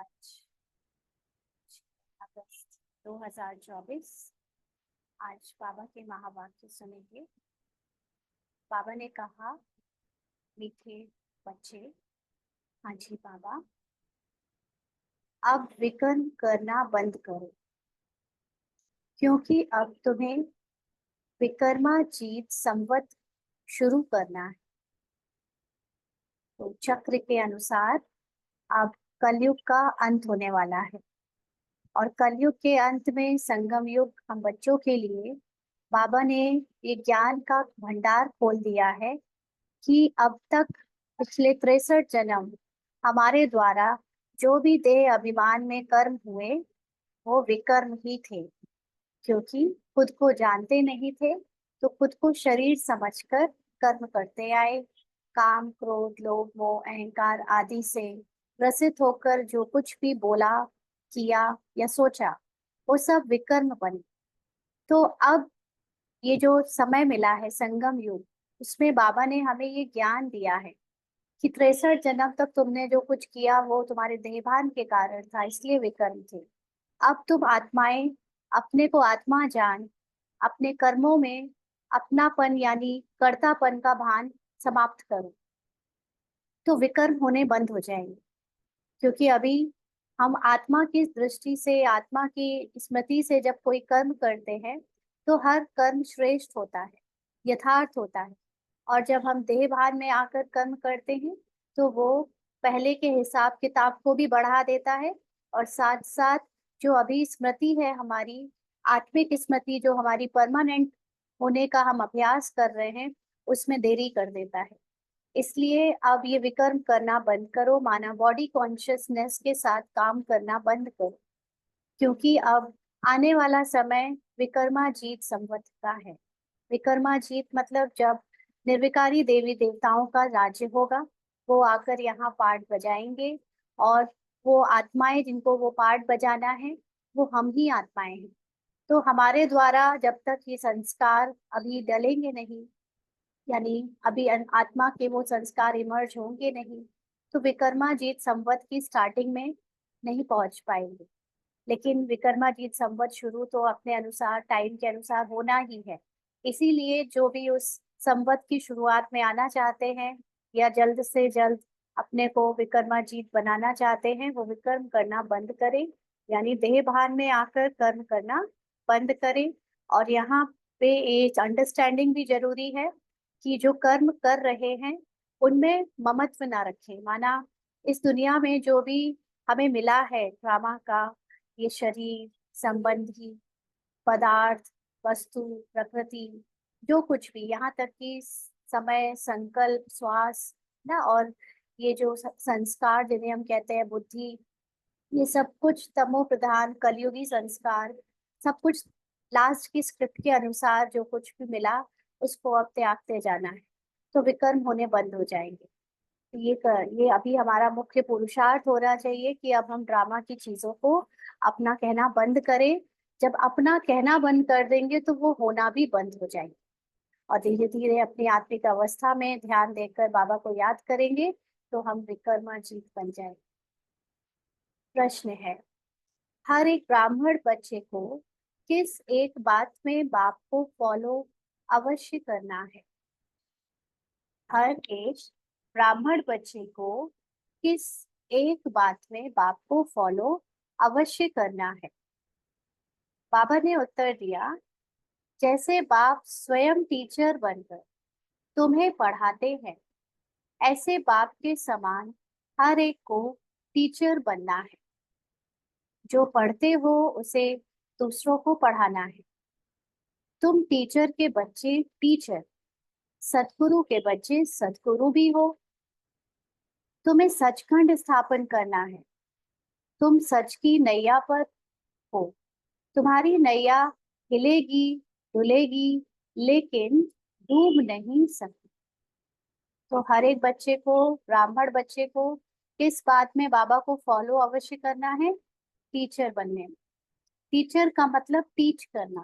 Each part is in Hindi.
आज 6 अगस्त 2024। आज बाबा के महावाक्य सुनेंगे। बाबा ने कहा, मीठे बच्चे, हाँ जी बाबा, अब विकर्म करना बंद करो, क्योंकि अब तुम्हें विकर्माजीत संवत शुरू करना है। तो चक्र के अनुसार अब कलयुग का अंत होने वाला है, और कलयुग के अंत में संगम युग हम बच्चों के लिए बाबा ने ये ज्ञान का भंडार खोल दिया है कि अब तक पिछले 63 जन्म हमारे द्वारा जो भी देह अभिमान में कर्म हुए वो विकर्म ही थे, क्योंकि खुद को जानते नहीं थे तो खुद को शरीर समझकर कर्म करते आए। काम, क्रोध, लोभ, मोह, अहंकार आदि से ग्रसित होकर जो कुछ भी बोला, किया या सोचा वो सब विकर्म बने। तो अब ये जो समय मिला है संगम युग, उसमें बाबा ने हमें ये ज्ञान दिया है कि 63 जन्म तक तुमने जो कुछ किया वो तुम्हारे देहभान के कारण था, इसलिए विकर्म थे। अब तुम आत्माएं अपने को आत्मा जान अपने कर्मों में अपनापन यानी कर्तापन का भान समाप्त करो, तो विकर्म होने बंद हो जाएंगे। क्योंकि अभी हम आत्मा की दृष्टि से, आत्मा की स्मृति से जब कोई कर्म करते हैं तो हर कर्म श्रेष्ठ होता है, यथार्थ होता है। और जब हम देह भान में आकर कर्म करते हैं तो वो पहले के हिसाब किताब को भी बढ़ा देता है, और साथ साथ जो अभी स्मृति है हमारी, आत्मिक स्मृति जो हमारी परमानेंट होने का हम अभ्यास कर रहे हैं, उसमें देरी कर देता है। इसलिए अब ये विकर्म करना बंद करो, माना बॉडी कॉन्शियसनेस के साथ काम करना बंद करो, क्योंकि अब आने वाला समय विकर्माजीत संवत का है। विकर्माजीत मतलब जब निर्विकारी देवी देवताओं का राज्य होगा, वो आकर यहाँ पाठ बजाएंगे, और वो आत्माएं जिनको वो पाठ बजाना है वो हम ही आत्माएं हैं। तो हमारे द्वारा जब तक ये संस्कार अभी डलेंगे नहीं, यानी अभी आत्मा के वो संस्कार इमर्ज होंगे नहीं, तो विकर्माजीत संवत की स्टार्टिंग में नहीं पहुंच पाएंगे। लेकिन विकर्माजीत संवत शुरू तो अपने अनुसार, टाइम के अनुसार होना ही है। इसीलिए जो भी उस संवत की शुरुआत में आना चाहते हैं या जल्द से जल्द अपने को विकर्माजीत बनाना चाहते हैं, वो विकर्म करना बंद करें, यानी देह भान में आकर कर्म करना बंद करें। और यहाँ पे एक अंडरस्टैंडिंग भी जरूरी है कि जो कर्म कर रहे हैं उनमें ममत्व ना रखें। माना इस दुनिया में जो भी हमें मिला है ड्रामा का, ये शरीर संबंधी पदार्थ, वस्तु, प्रकृति, जो कुछ भी, यहाँ तक कि समय, संकल्प, श्वास ना, और ये जो संस्कार जिन्हें हम कहते हैं बुद्धि, ये सब कुछ तमो प्रधान कलयुगी संस्कार, सब कुछ लास्ट की स्क्रिप्ट के अनुसार जो कुछ भी मिला उसको अब त्यागते जाना है, तो विकर्म होने बंद हो जाएंगे। ये अभी हमारा मुख्य पुरुषार्थ होना चाहिए कि अब हम ड्रामा की चीजों को अपना कहना बंद करें। जब अपना कहना बंद कर देंगे तो वो होना भी बंद हो जाएंगे, और धीरे धीरे अपनी आत्मिक अवस्था में ध्यान देकर बाबा को याद करेंगे तो हम विकर्माजीत बन जाएंगे। प्रश्न है, हर एक ब्राह्मण बच्चे को किस एक बात में बाप को फॉलो अवश्य करना है? हर एक ब्राह्मण बच्चे को किस एक बात में बाप को फॉलो अवश्य करना है? बाबा ने उत्तर दिया, जैसे बाप स्वयं टीचर बनकर तुम्हें पढ़ाते हैं, ऐसे बाप के समान हर एक को टीचर बनना है। जो पढ़ते हो उसे दूसरों को पढ़ाना है। तुम टीचर के बच्चे टीचर, सतगुरु के बच्चे सतगुरु भी हो। तुम्हें सचखंड स्थापन करना है। तुम सच की नैया पर हो। तुम्हारी नैया हिलेगी, डुलेगी, लेकिन डूब नहीं सकती। तो हर एक बच्चे को, ब्राह्मण बच्चे को किस बात में बाबा को फॉलो अवश्य करना है? टीचर बनने में। टीचर का मतलब टीच करना,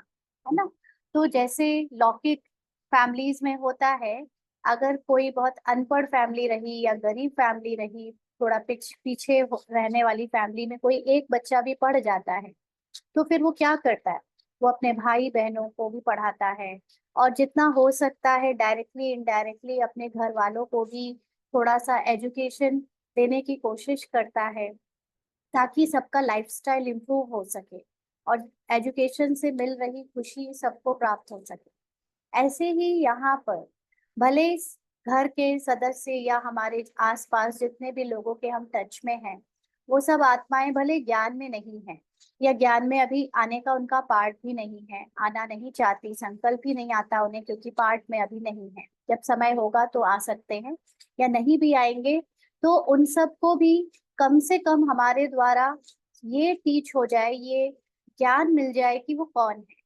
है ना। तो जैसे लौकिक फैमिलीज में होता है अगर कोई बहुत अनपढ़ फैमिली रही या गरीब फैमिली रही, थोड़ा पीछे रहने वाली फैमिली में कोई एक बच्चा भी पढ़ जाता है, तो फिर वो क्या करता है, वो अपने भाई बहनों को भी पढ़ाता है। और जितना हो सकता है डायरेक्टली इनडायरेक्टली अपने घर वालों को भी थोड़ा सा एजुकेशन देने की कोशिश करता है, ताकि सबका लाइफस्टाइल इम्प्रूव हो सके और एजुकेशन से मिल रही खुशी सबको प्राप्त हो सके। ऐसे ही यहाँ पर भले इस घर के सदस्य या हमारे आसपास जितने भी लोगों के हम टच में हैं, वो सब आत्माएं भले ज्ञान में नहीं है या ज्ञान में अभी आने का उनका पार्ट भी नहीं है, आना नहीं चाहती, संकल्प ही नहीं आता उन्हें, क्योंकि पार्ट में अभी नहीं है। जब समय होगा तो आ सकते हैं, या नहीं भी आएंगे तो उन सबको भी कम से कम हमारे द्वारा ये टीच हो जाए, ये ज्ञान मिल जाए कि वो कौन है।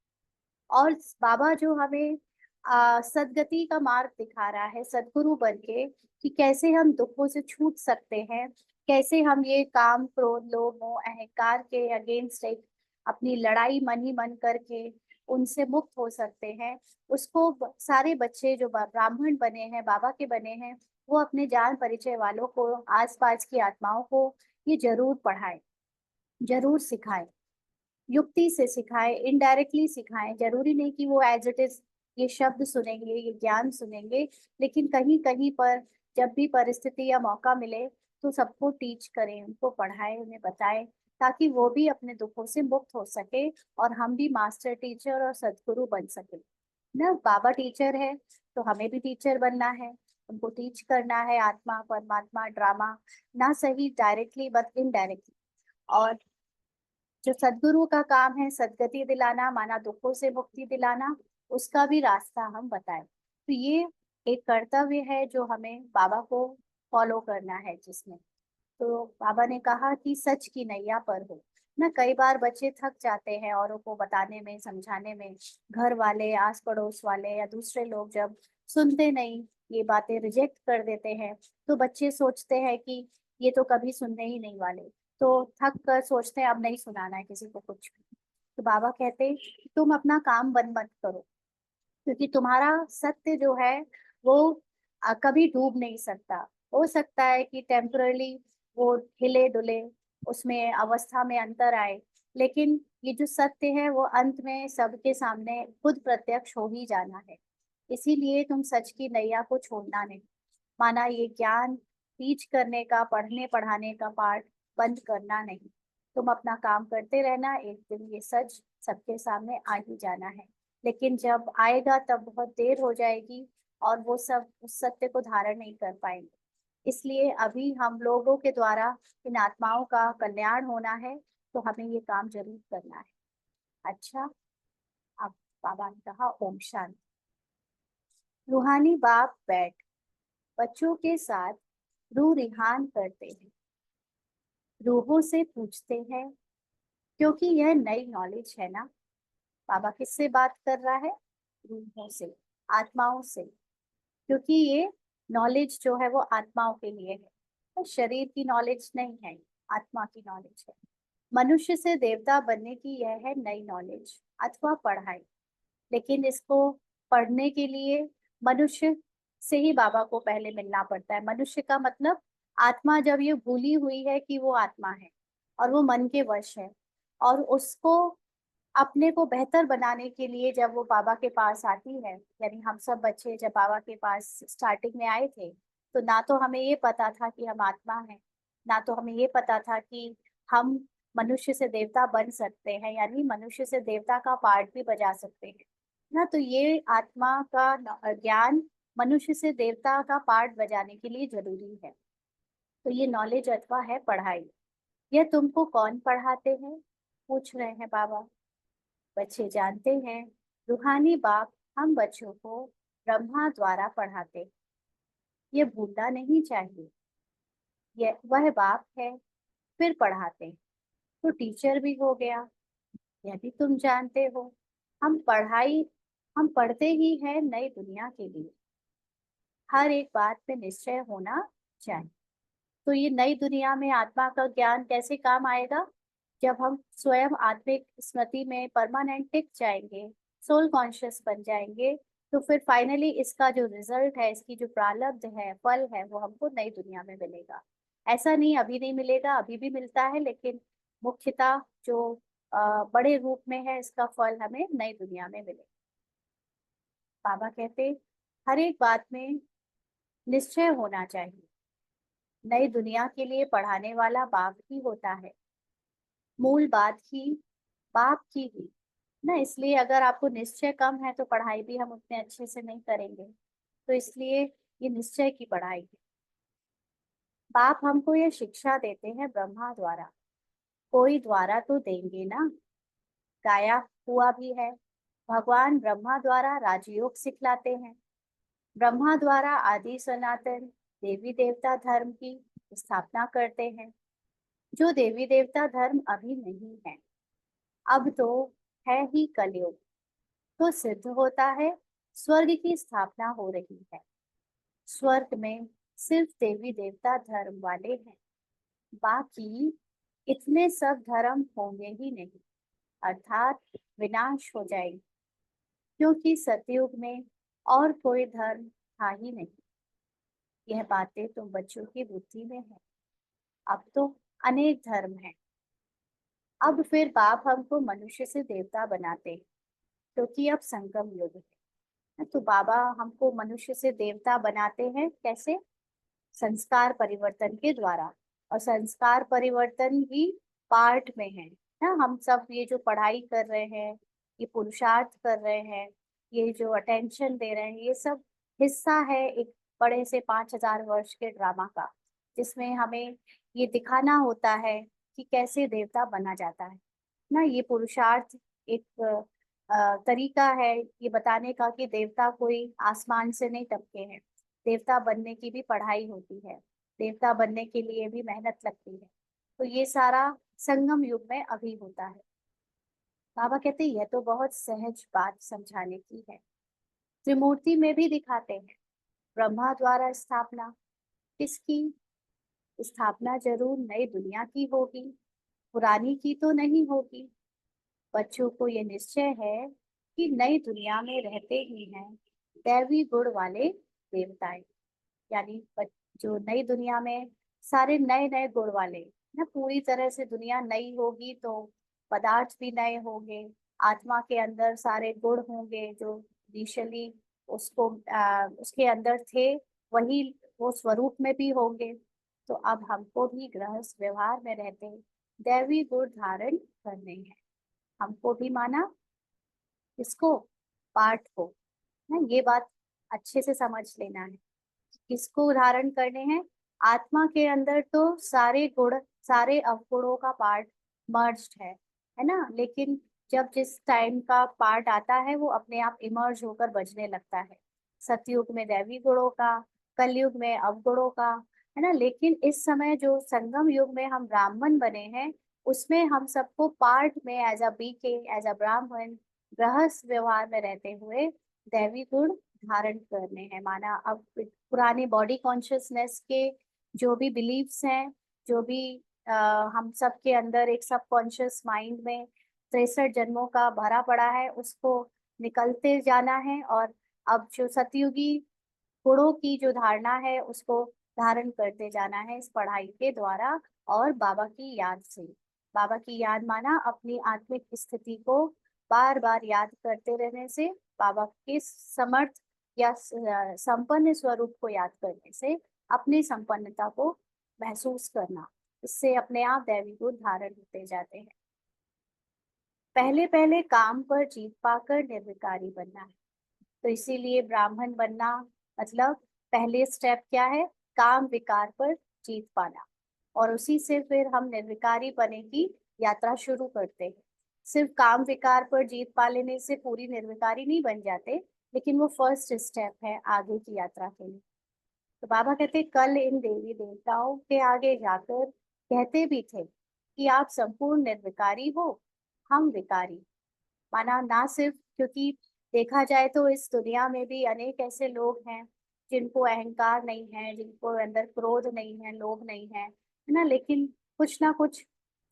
और बाबा जो हमें सदगति का मार्ग दिखा रहा है सदगुरु बन के, कि कैसे हम दुखों से छूट सकते हैं, कैसे हम ये काम क्रोध लोभ मोह अहंकार के अगेंस्ट एक अपनी लड़ाई मन ही मन करके उनसे मुक्त हो सकते हैं। उसको सारे बच्चे जो ब्राह्मण बने हैं, बाबा के बने हैं, वो अपने जान परिचय वालों को, आसपास की आत्माओं को ये जरूर पढ़ाए, जरूर सिखाए, युक्ति से सिखाए, इनडायरेक्टली सिखाएं। जरूरी नहीं कि वो एज इट इज ये शब्द सुनेंगे, ये ज्ञान सुनेंगे, लेकिन कहीं कहीं पर जब भी परिस्थिति या मौका मिले तो सबको टीच करें, उनको पढ़ाएं, उन्हें बताएं, ताकि वो भी अपने दुखों से मुक्त हो सके और हम भी मास्टर टीचर और सदगुरु बन सके ना। बाबा टीचर है तो हमें भी टीचर बनना है, उनको टीच करना है आत्मा परमात्मा ड्रामा, ना सही डायरेक्टली बट इनडायरेक्टली। और जो सदगुरु का काम है सदगति दिलाना, माना दुखों से मुक्ति दिलाना, उसका भी रास्ता हम बताएं। तो ये एक कर्तव्य है जो हमें बाबा को फॉलो करना है जिसमें। तो बाबा ने कहा कि सच की नैया पर हो ना। कई बार बच्चे थक जाते हैं औरों को बताने में, समझाने में, घर वाले, आस पड़ोस वाले या दूसरे लोग जब सुनते नहीं, ये बातें रिजेक्ट कर देते हैं, तो बच्चे सोचते हैं कि ये तो कभी सुनने ही नहीं वाले, तो थक कर सोचते हैं अब नहीं सुनाना है किसी को कुछ भी। तो बाबा कहते हैं कि तुम अपना काम बंद मत करो, क्योंकि तुम्हारा सत्य जो है वो कभी डूब नहीं सकता। हो सकता है कि टेम्परली वो हिले डुले, उसमें अवस्था में अंतर आए, लेकिन ये जो सत्य है वो अंत में सबके सामने खुद प्रत्यक्ष हो ही जाना है। इसीलिए तुम सच की नैया को छोड़ना नहीं, माना ये ज्ञान टीच करने का, पढ़ने पढ़ाने का पार्ट बंद करना नहीं। तुम अपना काम करते रहना, एक दिन ये सच सबके सामने आ ही जाना है। लेकिन जब आएगा तब बहुत देर हो जाएगी और वो सब उस सत्य को धारण नहीं कर पाएंगे। इसलिए अभी हम लोगों के द्वारा इन आत्माओं का कल्याण होना है, तो हमें ये काम जरूर करना है। अच्छा, अब बाबा ने कहा ओम शांति। रूहानी बाप बैठ बच्चों के साथ रूह रिहान करते हैं, रूहों से पूछते हैं, क्योंकि यह नई नॉलेज है ना। बाबा किससे बात कर रहा है? रूहों से, आत्माओं से, क्योंकि ये नॉलेज जो है वो आत्माओं के लिए है, तो शरीर की नॉलेज नहीं है, आत्मा की नॉलेज है। मनुष्य से देवता बनने की यह है नई नॉलेज अथवा पढ़ाई। लेकिन इसको पढ़ने के लिए मनुष्य से ही बाबा को पहले मिलना पड़ता है। मनुष्य का मतलब आत्मा जब ये भूली हुई है कि वो आत्मा है और वो मन के वश है, और उसको अपने को बेहतर बनाने के लिए जब वो बाबा के पास आती है, यानी हम सब बच्चे जब बाबा के पास स्टार्टिंग में आए थे, तो ना तो हमें ये पता था कि हम आत्मा हैं, ना तो हमें ये पता था कि हम मनुष्य से देवता बन सकते हैं, यानी मनुष्य से देवता का पार्ट भी बजा सकते हैं ना। तो ये आत्मा का ज्ञान मनुष्य से देवता का पार्ट बजाने के लिए जरूरी है। तो ये नॉलेज अथवा है पढ़ाई। यह तुमको कौन पढ़ाते हैं, पूछ रहे हैं बाबा। बच्चे जानते हैं, रूहानी बाप हम बच्चों को ब्रह्मा द्वारा पढ़ाते हैं। ये भूलना नहीं चाहिए, यह वह बाप है, फिर पढ़ाते हैं, तो टीचर भी हो गया। यह भी तुम जानते हो, हम पढ़ते ही हैं नई दुनिया के लिए। हर एक बात में निश्चय होना चाहिए। तो ये नई दुनिया में आत्मा का ज्ञान कैसे काम आएगा? जब हम स्वयं आत्मिक स्मृति में परमानेंट टिक जाएंगे, सोल कॉन्शियस बन जाएंगे, तो फिर फाइनली इसका जो रिजल्ट है, इसकी जो प्रारब्ध है, फल है, वो हमको नई दुनिया में मिलेगा। ऐसा नहीं अभी नहीं मिलेगा, अभी भी मिलता है, लेकिन मुख्यतः जो बड़े रूप में है, इसका फल हमें नई दुनिया में मिलेगा। बाबा कहते हर एक बात में निश्चय होना चाहिए। नई दुनिया के लिए पढ़ाने वाला बाप ही होता है, मूल बात ही बाप की ही ना। इसलिए अगर आपको निश्चय कम है तो पढ़ाई भी हम उतने अच्छे से नहीं करेंगे। तो इसलिए ये निश्चय की पढ़ाई है। बाप हमको ये शिक्षा देते हैं ब्रह्मा द्वारा, कोई द्वारा तो देंगे ना। गाया हुआ भी है, भगवान ब्रह्मा द्वारा राजयोग सिखलाते हैं। ब्रह्मा द्वारा आदि सनातन देवी देवता धर्म की स्थापना करते हैं। जो देवी देवता धर्म अभी नहीं है, अब तो है ही कलयुग, तो सिद्ध होता है स्वर्ग की स्थापना हो रही है। स्वर्ग में सिर्फ देवी देवता धर्म वाले हैं, बाकी इतने सब धर्म होंगे ही नहीं, अर्थात विनाश हो जाएंगे, क्योंकि सतयुग में और कोई धर्म था ही नहीं। यह बातें तुम बच्चों की बुद्धि में है, अब तो अनेक धर्म हैं। अब फिर बाप हमको मनुष्य से देवता बनाते हैं, क्योंकि अब संगम युग है। तो बाबा हमको मनुष्य से देवता बनाते हैं कैसे? संस्कार परिवर्तन के द्वारा। और संस्कार परिवर्तन भी पार्ट में है ना। हम सब ये जो पढ़ाई कर रहे हैं, ये पुरुषार्थ कर रहे हैं, ये जो अटेंशन दे रहे हैं, ये सब हिस्सा है एक बड़े से 5,000 वर्ष के ड्रामा का, जिसमें हमें ये दिखाना होता है कि कैसे देवता बना जाता है ना। ये पुरुषार्थ एक तरीका है ये बताने का कि देवता कोई आसमान से नहीं टपके हैं। देवता बनने की भी पढ़ाई होती है, देवता बनने के लिए भी मेहनत लगती है। तो ये सारा संगम युग में अभी होता है। बाबा कहते हैं यह तो बहुत सहज बात समझाने की है। त्रिमूर्ति में भी दिखाते हैं, ब्रह्मा द्वारा स्थापना। किसकी स्थापना? जरूर नई दुनिया की होगी, पुरानी की तो नहीं होगी। बच्चों को ये निश्चय है कि नई दुनिया में रहते ही हैं दैवी गुण वाले देवताएं, यानी जो नई दुनिया में सारे नए नए गुण वाले ना। पूरी तरह से दुनिया नई होगी तो पदार्थ भी नए होंगे, आत्मा के अंदर सारे गुण होंगे जो इनिशियली उसके अंदर थे, वही वो स्वरूप में भी होंगे। तो अब हमको भी गृहस्थ व्यवहार में रहते दैवी गुण धारण करने हैं। हमको भी माना इसको, पाठ को ना, ये बात अच्छे से समझ लेना है। किसको धारण करने हैं? आत्मा के अंदर तो सारे गुण, सारे अवगुणों का पार्ट मर्ज्ड है ना। लेकिन जब जिस टाइम का पार्ट आता है वो अपने आप इमर्ज होकर बजने लगता है। सतयुग में दैवी गुणों का, कलयुग में अवगुणों का, है ना। लेकिन इस समय जो संगम युग में हम ब्राह्मण बने हैं, उसमें हम सबको पार्ट में as a BK, as a Brahmin, गृहस्थ व्यवहार में रहते हुए दैवी गुण धारण करने हैं। माना अब पुराने बॉडी कॉन्शियसनेस के जो भी बिलीव्स हैं, जो भी हम सब के अंदर एक सब कॉन्शियस माइंड में 63 जन्मों का भरा पड़ा है, उसको निकलते जाना है। और अब जो सतयुगी गुणों की जो धारणा है उसको धारण करते जाना है इस पढ़ाई के द्वारा और बाबा की याद से। बाबा की याद माना अपनी आत्मिक स्थिति को बार बार याद करते रहने से, बाबा के समर्थ या संपन्न स्वरूप को याद करने से अपनी संपन्नता को महसूस करना, इससे अपने आप दैवी गुण धारण होते जाते हैं। पहले पहले काम पर जीत पाकर निर्विकारी बनना है। तो इसीलिए ब्राह्मण बनना मतलब पहले स्टेप क्या है? काम विकार पर जीत पाना। और उसी से फिर हम निर्विकारी बने की यात्रा शुरू करते हैं। सिर्फ काम विकार पर जीत पा लेने से पूरी निर्विकारी नहीं बन जाते, लेकिन वो फर्स्ट स्टेप है आगे की यात्रा के लिए। तो बाबा कहते कल इन देवी देवताओं के आगे जाकर कहते भी थे कि आप संपूर्ण निर्विकारी हो, हम विकारी। माना ना सिर्फ, क्योंकि देखा जाए तो इस दुनिया में भी अनेक ऐसे लोग हैं जिनको अहंकार नहीं है, जिनको अंदर क्रोध नहीं है, लोभ नहीं है ना। लेकिन कुछ ना कुछ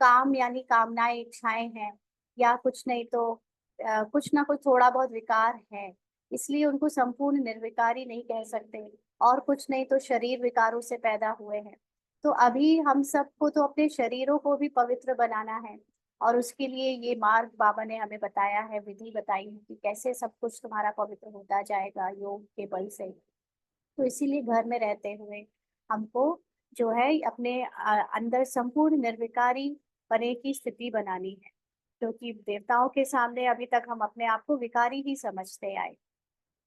काम यानी कामनाएं, इच्छाएं हैं, या कुछ नहीं तो कुछ ना कुछ थोड़ा बहुत विकार है। इसलिए उनको संपूर्ण निर्विकारी नहीं कह सकते, और कुछ नहीं तो शरीर विकारों से पैदा हुए हैं। तो अभी हम सबको तो अपने शरीरों को भी पवित्र बनाना है, और उसके लिए ये मार्ग बाबा ने हमें बताया है, विधि बताई है कि कैसे सब कुछ तुम्हारा पवित्र होता जाएगा योग के बल से। तो इसीलिए घर में रहते हुए हमको जो है अपने अंदर संपूर्ण निर्विकारी बने की स्थिति बनानी है, क्योंकि देवताओं के सामने अभी तक हम अपने आप को विकारी ही समझते आए,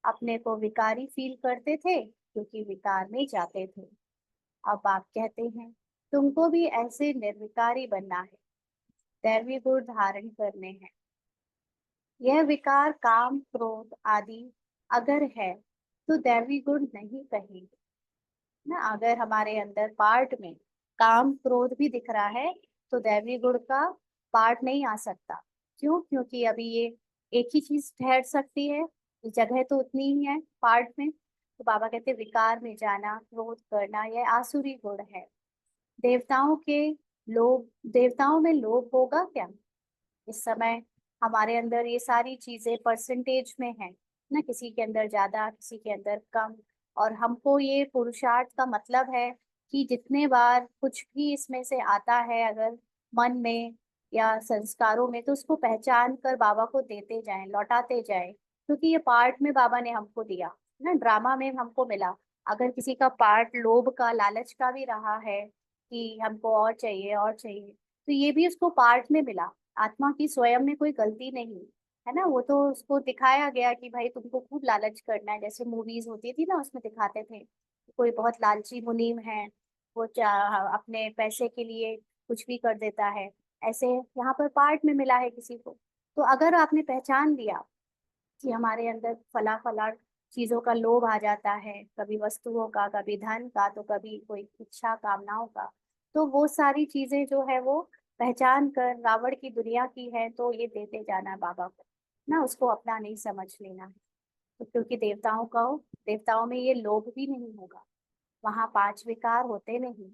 अपने को विकारी फील करते थे क्योंकि विकार में जाते थे। अब आप कहते हैं तुमको भी ऐसे निर्विकारी बनना है, दैवी गुण धारण करने हैं। यह विकार काम क्रोध आदि अगर है तो दैवी गुण नहीं कहेंगे ना। अगर हमारे अंदर पार्ट में काम क्रोध भी दिख रहा है तो दैवी गुण का पार्ट नहीं आ सकता। क्यों? क्योंकि अभी ये एक ही चीज ठहर सकती है, जगह तो उतनी ही है पार्ट में। तो बाबा कहते हैं विकार में जाना, क्रोध करना, यह आसुरी गुण है। देवताओं के लोभ, देवताओं में लोभ होगा क्या? इस समय हमारे अंदर ये सारी चीजें परसेंटेज में है ना, किसी के अंदर ज्यादा, किसी के अंदर कम। और हमको ये पुरुषार्थ का मतलब है कि जितने बार कुछ भी इसमें से आता है अगर मन में या संस्कारों में, तो उसको पहचान कर बाबा को देते जाएं, लौटाते जाएं, क्योंकि ये पार्ट में बाबा ने हमको दिया ना, ड्रामा में हमको मिला। अगर किसी का पार्ट लोभ का, लालच का भी रहा है कि हमको और चाहिए और चाहिए, तो ये भी उसको पार्ट में मिला। आत्मा की स्वयं में कोई गलती नहीं है ना, वो तो उसको दिखाया गया कि भाई तुमको खूब लालच करना है, जैसे मूवीज होती थी ना उसमें दिखाते थे कोई बहुत लालची मुनीम है, वो अपने पैसे के लिए कुछ भी कर देता है। ऐसे यहाँ पर पार्ट में मिला है किसी को। तो अगर आपने पहचान लिया कि हमारे अंदर फला फला चीजों का लोभ आ जाता है, कभी वस्तुओं का, कभी धन का, तो कभी कोई इच्छा कामनाओं का, तो वो सारी चीजें जो है वो पहचान कर रावण की दुनिया की है तो ये देते जाना है बाबा को ना, उसको अपना नहीं समझ लेना है। तो क्योंकि देवताओं में ये लोभ भी नहीं होगा, वहां पांच विकार होते नहीं।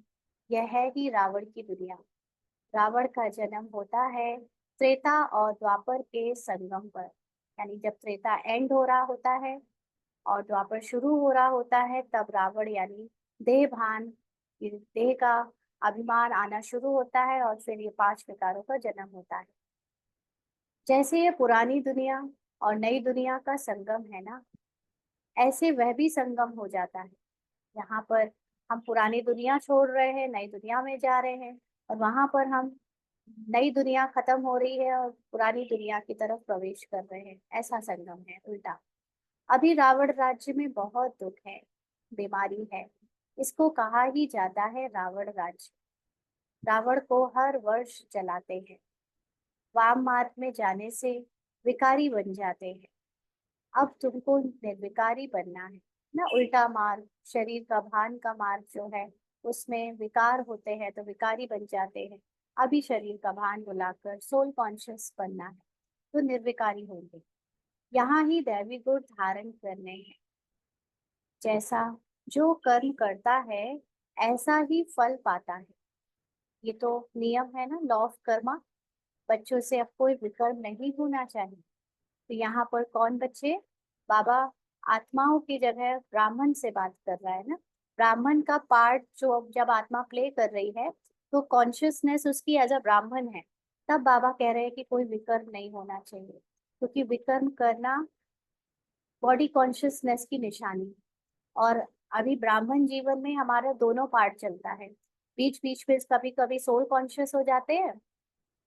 यह है ही रावण की दुनिया। रावण का जन्म होता है त्रेता और द्वापर के संगम पर, यानी जब त्रेता एंड हो रहा होता है और द्वापर शुरू हो रहा होता है, तब रावण यानी देह भान, ये देह का अभिमान आना शुरू होता है, और फिर ये पांच विकारों का जन्म होता है। जैसे ये पुरानी दुनिया और नई दुनिया का संगम है ना, ऐसे वह भी संगम हो जाता है। यहाँ पर हम पुरानी दुनिया छोड़ रहे हैं, नई दुनिया में जा रहे हैं, और वहां पर हम नई दुनिया खत्म हो रही है और पुरानी दुनिया की तरफ प्रवेश कर रहे हैं। ऐसा संगम है उल्टा। अभी रावण राज्य में बहुत दुख है, बीमारी है, इसको कहा ही जाता है रावण राज्य। रावण को हर वर्ष जलाते हैं, वाम मार्ग में जाने से विकारी बन जाते हैं। अब तुमको निर्विकारी बनना है ना, उल्टा मार्ग, शरीर का भान का मार्ग जो है उसमें विकार होते हैं तो विकारी बन जाते हैं। अभी शरीर का भान बुलाकर सोल कॉन्शियस बनना है तो निर्विकारी होंगे। यहाँ ही दैवी गुण धारण करने हैं। जैसा जो कर्म करता है ऐसा ही फल पाता है। ये तो नियम है ना, लॉ ऑफ कर्मा। बच्चों से अब कोई विकर्म नहीं होना चाहिए। तो यहाँ पर कौन बच्चे? बाबा आत्माओं की जगह ब्राह्मण से बात कर रहा है ना। ब्राह्मण का पार्ट जो अब जब आत्मा प्ले कर रही है तो कॉन्शियसनेस उसकी एज अ ब्राह्मण है, तब बाबा कह रहे हैं कि कोई विकर्म नहीं होना चाहिए, क्योंकि विकर्म करना बॉडी कॉन्शियसनेस की निशानी है। और अभी ब्राह्मण जीवन में हमारा दोनों पार्ट चलता है, बीच बीच में कभी कभी सोल कॉन्शियस हो जाते हैं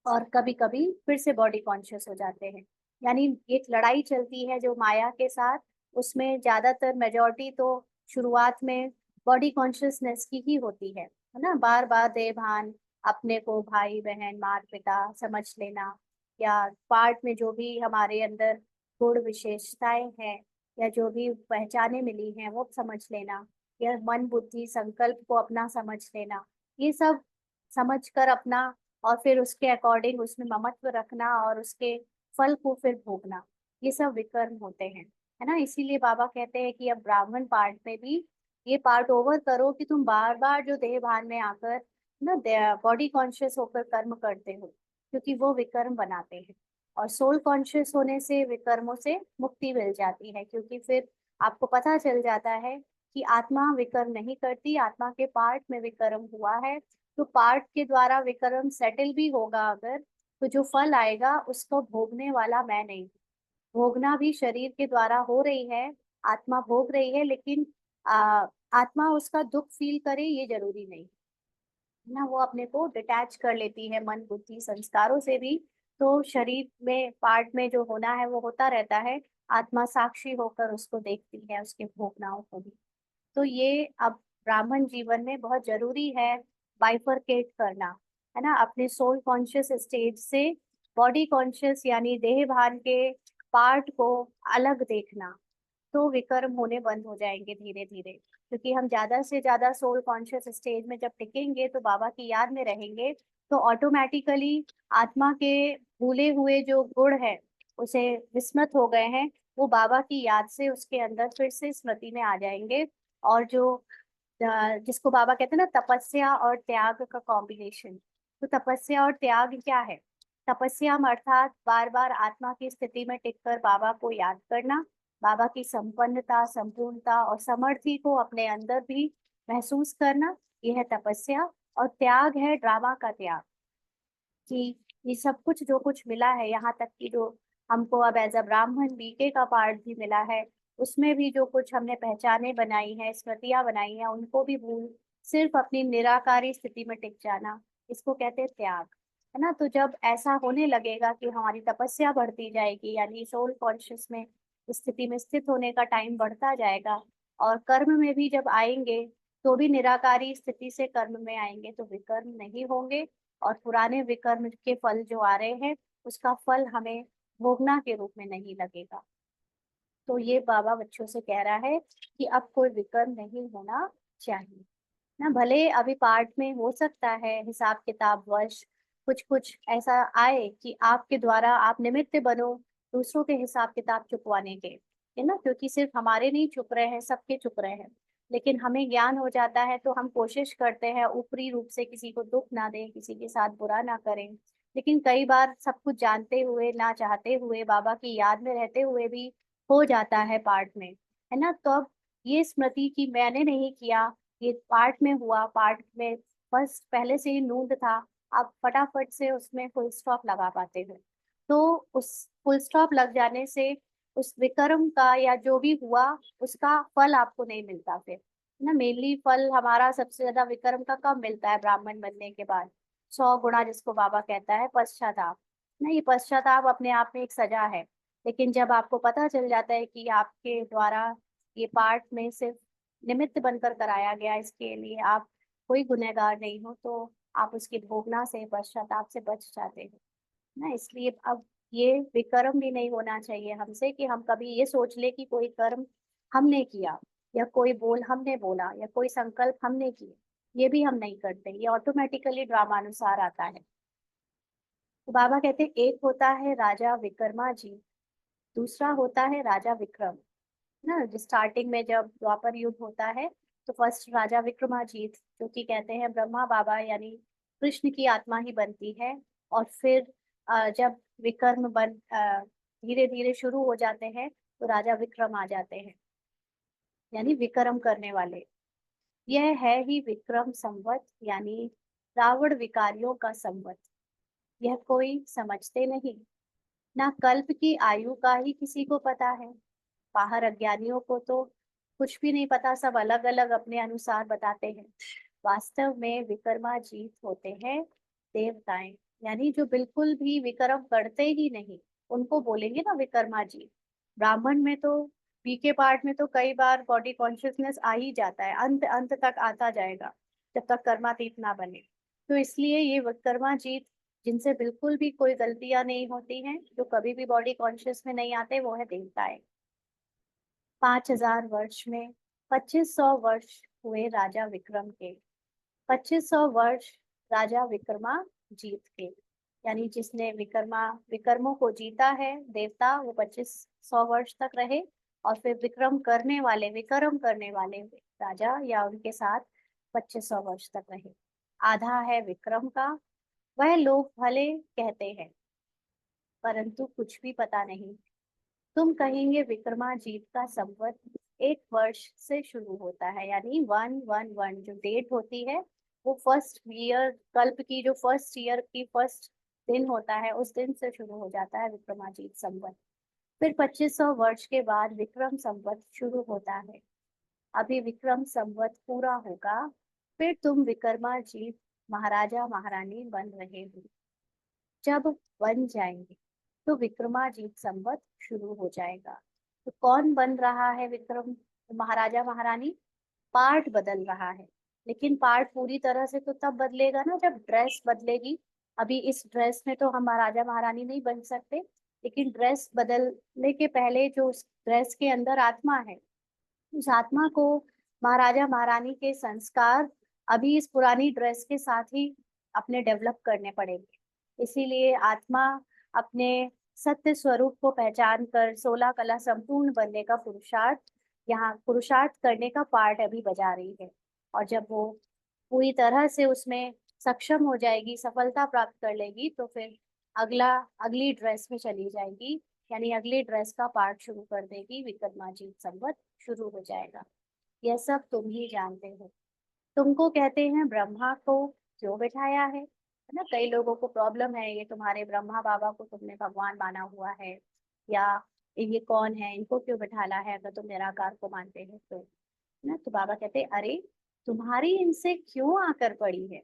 और कभी कभी फिर से बॉडी कॉन्शियस हो जाते हैं। यानी एक लड़ाई चलती है जो माया के साथ, उसमें ज्यादातर मेजोरिटी तो शुरुआत में बॉडी कॉन्शियसनेस की ही होती है ना। बार बार देह भान, अपने को भाई बहन माता पिता समझ लेना, या पार्ट में जो भी हमारे अंदर गुण विशेषताएं हैं या जो भी पहचाने मिली हैं वो समझ लेना, या मन बुद्धि संकल्प को अपना समझ लेना, ये सब समझ कर अपना, और फिर उसके अकॉर्डिंग उसमें ममत्व रखना और उसके फल को फिर भोगना, ये सब विकर्म होते हैं, है ना। इसीलिए बाबा कहते हैं कि अब ब्राह्मण पार्ट में भी ये पार्ट ओवर करो कि तुम बार बार जो देह भान में आकर ना बॉडी कॉन्शियस होकर कर्म करते हो, क्योंकि वो विकर्म बनाते हैं। और सोल कॉन्शियस होने से विकर्मों से मुक्ति मिल जाती है, क्योंकि फिर आपको पता चल जाता है कि आत्मा विकर्म नहीं करती, आत्मा के पार्ट में विकर्म हुआ है। तो पार्ट के द्वारा विकर्म सेटल भी होगा अगर, तो जो फल आएगा उसको भोगने वाला मैं नहीं। भोगना भी शरीर के द्वारा हो रही है, आत्मा भोग रही है, लेकिन आत्मा उसका दुख फील करे ये जरूरी नहीं है ना। वो अपने को डिटैच कर लेती है मन बुद्धि संस्कारों से भी। तो शरीर में पार्ट में जो होना है वो होता रहता है, आत्मा साक्षी होकर उसको देखती है, उसके भोगनाओं को भी। तो ये अब ब्राह्मण जीवन में बहुत जरूरी है बाइफरकेट करना, है ना, अपने सोल कॉन्शियस स्टेज से बॉडी कॉन्शियस यानी देह भान के पार्ट को अलग देखना। तो विकर्म होने बंद हो जाएंगे धीरे धीरे, क्योंकि हम ज्यादा से ज्यादा सोल कॉन्शियस स्टेज में जब टिकेंगे तो बाबा की याद में रहेंगे, तो ऑटोमेटिकली आत्मा के भूले हुए जो गुण है उसे विस्मृत हो गए हैं, वो बाबा की याद से उसके अंदर फिर से स्मृति में आ जाएंगे। और जो जिसको बाबा कहते हैं ना तपस्या और त्याग का कॉम्बिनेशन, तो तपस्या और त्याग क्या है? तपस्या अर्थात बार बार आत्मा की स्थिति में टिककर बाबा को याद करना, बाबा की संपन्नता संपूर्णता और समर्थी को अपने अंदर भी महसूस करना, यह है तपस्या। और त्याग है ड्रामा का त्याग, कि ये सब कुछ जो कुछ मिला है, यहाँ तक कि जो हमको अब एज अ ब्राह्मण बीके का पार्ट भी मिला है, उसमें भी जो कुछ हमने पहचाने बनाई है, स्मृतियां बनाई हैं, उनको भी भूल सिर्फ अपनी निराकारी स्थिति में टिक जाना, इसको कहते हैं त्याग, है ना। तो जब ऐसा होने लगेगा कि हमारी तपस्या बढ़ती जाएगी, यानी सोल कॉन्शियस में स्थिति में स्थित होने का टाइम बढ़ता जाएगा, और कर्म में भी जब आएंगे तो भी निराकारी स्थिति से कर्म में आएंगे तो विकर्म नहीं होंगे, और पुराने विकर्म के फल जो आ रहे हैं उसका फल हमें भोगना के रूप में नहीं लगेगा। तो ये बाबा बच्चों से कह रहा है कि अब कोई विकर्म नहीं होना चाहिए ना। भले अभी पार्ट में हो सकता है हिसाब किताब वश कुछ कुछ ऐसा आए कि आपके द्वारा आप निमित्त बनो दूसरों के हिसाब किताब चुकवाने के, है ना, क्योंकि सिर्फ हमारे नहीं चुक रहे हैं, सबके चुक रहे हैं। लेकिन हमें ज्ञान हो जाता है तो हम कोशिश करते हैं ऊपरी रूप से किसी को दुख ना दें, किसी के साथ बुरा ना करें। लेकिन कई बार सब कुछ जानते हुए ना चाहते हुए बाबा की याद में रहते हुए भी हो जाता है पार्ट में, है ना। तो अब ये स्मृति की मैंने नहीं किया, ये पार्ट में हुआ, पार्ट में बस पहले से ही नूंद था, आप फटाफट से उसमें फुल स्टॉप लगा पाते हो। तो उस फुल स्टॉप लग जाने से उस विकर्म का या जो भी हुआ उसका फल आपको नहीं मिलता फिर, है ना। मेनली फल हमारा सबसे ज्यादा विकर्म का कब मिलता है? ब्राह्मण बनने के बाद 100 गुना, जिसको बाबा कहता है पश्चाताप। ना ये पश्चाताप अपने आप में एक सजा है, लेकिन जब आपको पता चल जाता है कि आपके द्वारा ये पार्ट में सिर्फ निमित्त बनकर कराया गया, इसके लिए आप कोई गुनहगार नहीं हो, तो आप उसकी भोगना से पश्चाताप से बच जाते हो ना। इसलिए अब ये विकर्म भी नहीं होना चाहिए हमसे कि हम कभी ये सोच ले कि कोई कर्म हमने किया, या कोई बोल हमने बोला, या कोई संकल्प हमने किए, ये भी हम नहीं करते, ये ऑटोमेटिकली ड्रामा अनुसार आता है। तो बाबा कहते हैं एक होता है राजा विक्रमाजीत, दूसरा होता है राजा विक्रम ना। स्टार्टिंग में जब द्वापर युग होता है तो फर्स्ट राजा विक्रमाजीत, जो कि कहते हैं ब्रह्मा बाबा यानी कृष्ण की आत्मा ही बनती है। और फिर जब विक्रम बन धीरे धीरे शुरू हो जाते हैं तो राजा विक्रम आ जाते हैं, यानी विक्रम करने वाले। यह है ही विक्रम संवत, यानी रावण विकारियों का संवत। यह कोई समझते नहीं, ना कल्प की आयु का ही किसी को पता है। बाहर अज्ञानियों को तो कुछ भी नहीं पता, सब अलग अलग अपने अनुसार बताते हैं। वास्तव में विक्रमाजीत होते हैं देवताएं, यानी जो बिल्कुल भी विक्रम करते ही नहीं उनको बोलेंगे ना विक्रमाजीत। ब्राह्मण में तो बीके पार्ट में तो कई बार बॉडी कॉन्शियसनेस आ ही जाता है, अंत अंत तक आता जाएगा जब तक कर्मातीत ना बने। तो इसलिए ये विक्रमाजीत जिनसे बिल्कुल भी कोई गलतियां नहीं होती हैं, जो कभी भी बॉडी कॉन्शियस में नहीं आते, वो है देवताएं। 5000 वर्ष में 2500 वर्ष हुए राजा विक्रम के, 2500 वर्ष राजा विक्रमा जीत के, यानी जिसने विक्रमों को जीता है देवता, वो 2500 वर्ष तक रहे। और फिर विक्रम करने वाले राजा या उनके साथ 2500 वर्ष तक रहे। आधा है विक्रम का, वह लोग भले कहते हैं परंतु कुछ भी पता नहीं। तुम कहेंगे विक्रमाजीत का संवत 1 वर्ष से शुरू होता है, यानी 111 जो डेट होती है वो फर्स्ट ईयर, कल्प की जो फर्स्ट ईयर की फर्स्ट दिन होता है उस दिन से शुरू हो जाता है विक्रमाजीत संवत। फिर 2500 वर्ष के बाद विक्रम संवत शुरू होता है। अभी विक्रम संवत पूरा होगा, फिर तुम विक्रमाजीत महाराजा महारानी बन रहे हो। जब बन जाएंगे तो विक्रमाजीत संवत शुरू हो जाएगा। तो कौन बन रहा है विक्रम महाराजा महारानी? पार्ट बदल रहा है, लेकिन पार्ट पूरी तरह से तो तब बदलेगा ना जब ड्रेस बदलेगी। अभी इस ड्रेस में तो हम महाराजा महारानी नहीं बन सकते, लेकिन ड्रेस बदलने के पहले जो उस ड्रेस के अंदर आत्मा है, उस आत्मा को महाराजा महारानी के संस्कार अभी इस पुरानी ड्रेस के साथ ही अपने डेवलप करने पड़ेंगे। इसीलिए आत्मा अपने सत्य स्वरूप को पहचान कर 16 कला संपूर्ण बनने का पुरुषार्थ, यहाँ पुरुषार्थ करने का पार्ट अभी बजा रही है। और जब वो पूरी तरह से उसमें सक्षम हो जाएगी, सफलता प्राप्त कर लेगी, तो फिर अगली ड्रेस में चली जाएगी, यानी अगली ड्रेस का पार्ट शुरू कर देगी, विक्रमाजीत संवत शुरू हो जाएगा। यह सब तुम ही जानते हो। तुमको कहते हैं ब्रह्मा को क्यों बिठाया है ना? कई लोगों को प्रॉब्लम है, ये तुम्हारे ब्रह्मा बाबा को तुमने भगवान माना हुआ है, या ये कौन है, इनको क्यों बिठाला है अगर तुम निराकार को मानते हो तो। ना तो बाबा कहते हैं, अरे तुम्हारी इनसे क्यों आकर पड़ी है?